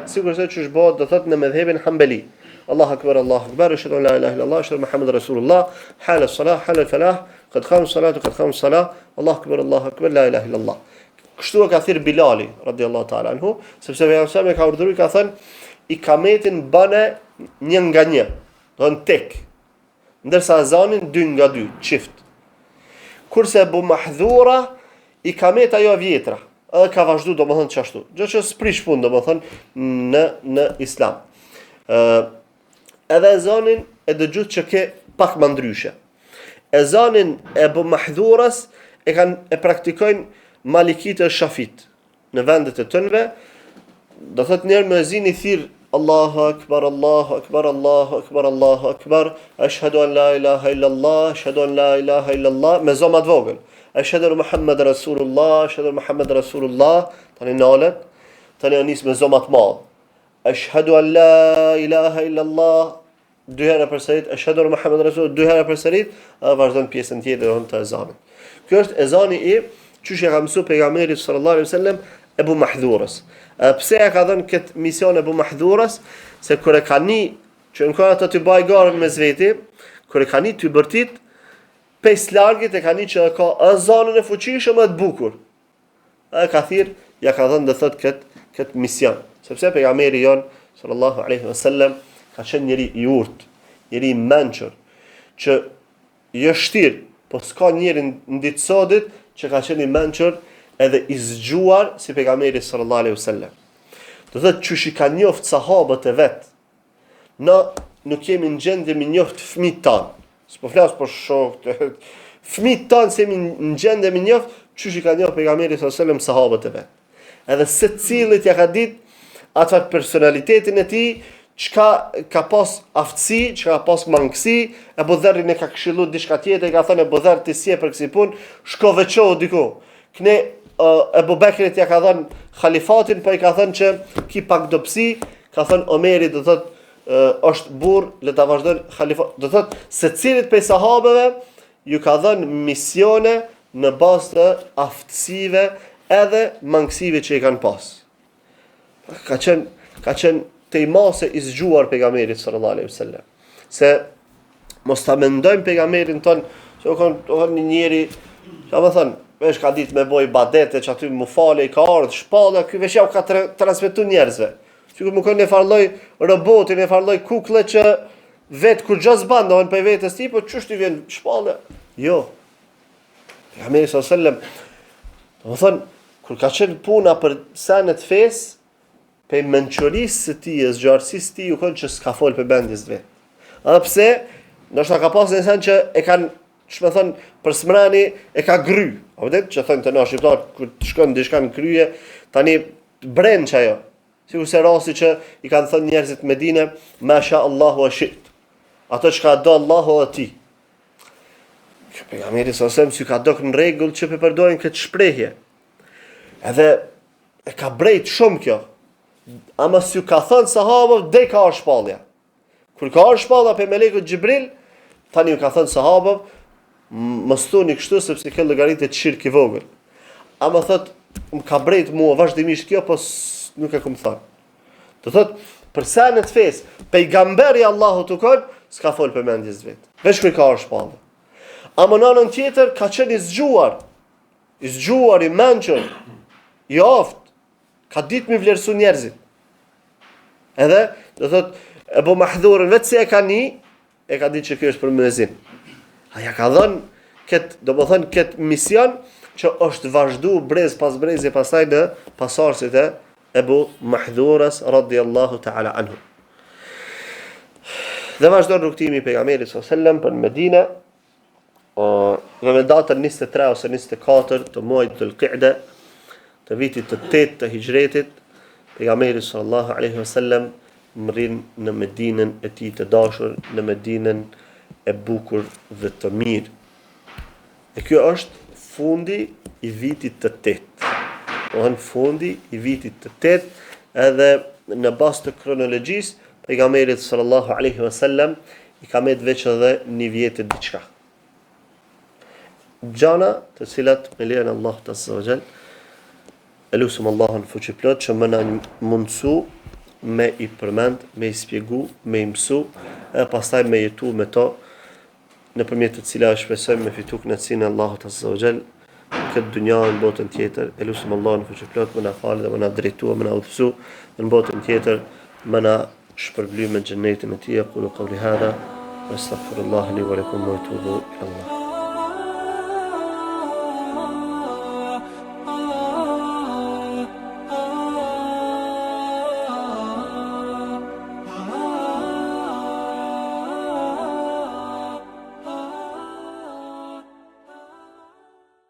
Sikurse ç'është bëhet do thot në medhhebin Hanbali. Allahu akbar, ashhadu an la ilaha illallah, ashhadu Muhammadur rasulullah, hala as-salah, hala al-falah, qad qamat as-salatu, qad qamat as-salah, Allahu akbar, la ilaha illallah. Kështu e ka thirr Bilali radhiyallahu ta'ala anhu, sepse pejgamberi ka urdhëruar, ka thënë ikametin bëne një nga një, do të tek. Ndërsa azanin dy nga dy, çift. Kurse Ebu Mahdhura ikamet ajo vjetra, edhe ka vazhdu domethënë çashtu. Gjë që s'prish punë domethënë në Islam. Edhe azanin e dëgjut që ke pak më ndryshe. Azanin e Ebu Mahdhuras e praktikojnë Malikit e Shafit në vendet e tënve, do thot njerë muezini thirr Allahu akbar, Allahu akbar, Allahu akbar, Allahu akbar, ashhadu an la ilaha illallah, ashhadu an la ilaha illallah, me zomat vogël. Ashhadu Muhammed rasulullah, ashhadu Muhammed rasulullah, tani nalet, tani anis me zomat madh. Ashhadu an la ilaha illallah, dy herë përsërit, ashhadu Muhammed rasulullah, dy herë përsërit, dhe vazhdon pjesën tjetër të ezanit. Kjo është ezani i çuçi ka mësuar pejgamberi sallallahu alaihi wasallam Ebu Mahdhuras. Pse e ka dhënë këtë mision Ebu Mahdhuras? Se kur e ka ni që në kohë ato të bëj garën me zveti, kur e ka ni të bërtit, pes largit e ka ni që ka azanën e fuqishëm e të bukur. E ka thirr, ja ka dhënë dhe thot këtë mision. Sepse pejgamberi jon sallallahu alaihi wasallam ka qenë njëri i urtë, njëri i mençur, që jo shtir, po s'ka njëri në ditë sodit që ka qenë i mençur edhe i zgjuar si pejgamberi sallallahu alaihi wasallam. Do thotë çush i ka njoft sahabët e vet. Ne nuk jemi në gjendje me njoft fëmijët tan. S'po flas për shokët. Fëmijët tan se jemi në gjendje me njoft çush i ka njoft pejgamberi sallallahu alaihi wasallam sahabët e vet. Edhe secillit ja ka ditë atë personalitetin e tij, çka ka pas aftësi, çka ka pas mangësi, Abu Dharrin e ka këshilluar diçka tjetër, ka thënë Abu Dharr ti si e për kësaj punë, shko veçohu diku. Kne Ebu Bekrit ja ka thënë khalifatin, po i ka thënë që ki pak dobësi, ka thënë Omeri do thotë është burr, le ta vazhdon khalifat. Do thotë secilit prej sahabeve ju ka dhënë misione në bazë të aftësive edhe mangësive që i kanë pas. Ka qenë te imase i zgjuar pejgamberit sallallahu alaihi wasallam. Se mos ta mendojmë pejgamberin ton se o kanë një njeri, ka më thënë, vesh ka ditë me boj badete që aty më fale i ka ardhë shpalla, ky vesh jau ka transmetu njerëzve. Sikur më kanë e farloj robotin, e farloj kukle që vetë kur gjës bandë, dohen për vetës ti, po qështë i vjen shpalla? Jo. Pejgamberi sallallahu alaihi wasallam, do më thënë, kur ka qenë puna për senet fesë, pe mençurisë së tij, zgjarësisë së tij, u konë që s'ka fol për bendjes vetë. Edhe pse, ndoshta ka pas një sen që e kanë, ç'më thon, për smrani e ka gry. A vëdet që thonë të na shqiptar kur të shkon diçka në kryje, tani brenç ajo. Sikur se rasti që i kanë thënë njerëzit në Medinë, masha Allahu wa shit. Ato çka do Allahu o ti. Pejgamberi sallallahu alaihi wasallam si ka dokë në rregull që përdorin këtë shprehje. Edhe e ka brejt shumë kjo. Ama si ka thënë sahabëve, dhe ka arë shpallja. Kur ka arë shpallja pe melekut Gjibril, tani u ka thënë sahabëve, mos thoni kështu sepse kjo llogaritë të shirk i vogël. Ama thot, më ka brejt mua vazhdimisht kjo, po nuk e kam thënë. Do thot, për sa në të fesë, pejgamberi Allahu të kon, s'ka fol për mendjes vet. Veç kur ka arë shpallja. Ama në anën tjetër ka qenë i zgjuar, i mençur, i aftë, ka ditë mi vlerësu njerëzit. Edhe, do thot, Ebu Mahdhurën vetë si e ka ditë që kjo është për muezin. Aja ka dhënë këtë mision që është vazhdu brez pas brezi pasaj në pasarësit e Ebu Mahdhurës radhiyallahu ta'ala anhu. Dhe vazhdon rrugtimi i pejgamberit sallallahu alaihi wasallam për Medinë, në datën 23 ose 24 të muajit të Dhul-Qa'da të vitit të 8 të hijretit, pejgamberi sallallahu alaihi wasallam mrin në Medinën e tij të dashur, në Medinën e bukur dhe të mirë. Dhe kjo është fundi i vitit të 8. fundi i vitit të 8, edhe në bazë të kronologjisë, pejgamberit sallallahu alaihi wasallam i ka met veç edhe një vjet e diçka. Gjana të cilat me lejen e Allahut azza wa jall, elusum Allahun fuqiplot që më na mundsu me i përmend, me i spjegu, me i mësu, e pastaj me jetu me to, nëpërmjet të cilave shpresojmë me fitu kënaqësinë e Allahut azza wa jall këtë dunja në botën tjetër. Elusum Allahun fuqiplot më na falë dhe më na drejtua, më na udhësu në botën tjetër, më na shpërbly me xhenetin e tij. Aqulu qawli hadha wa astaghfirullah li wa lakum wa atubu ila Allah.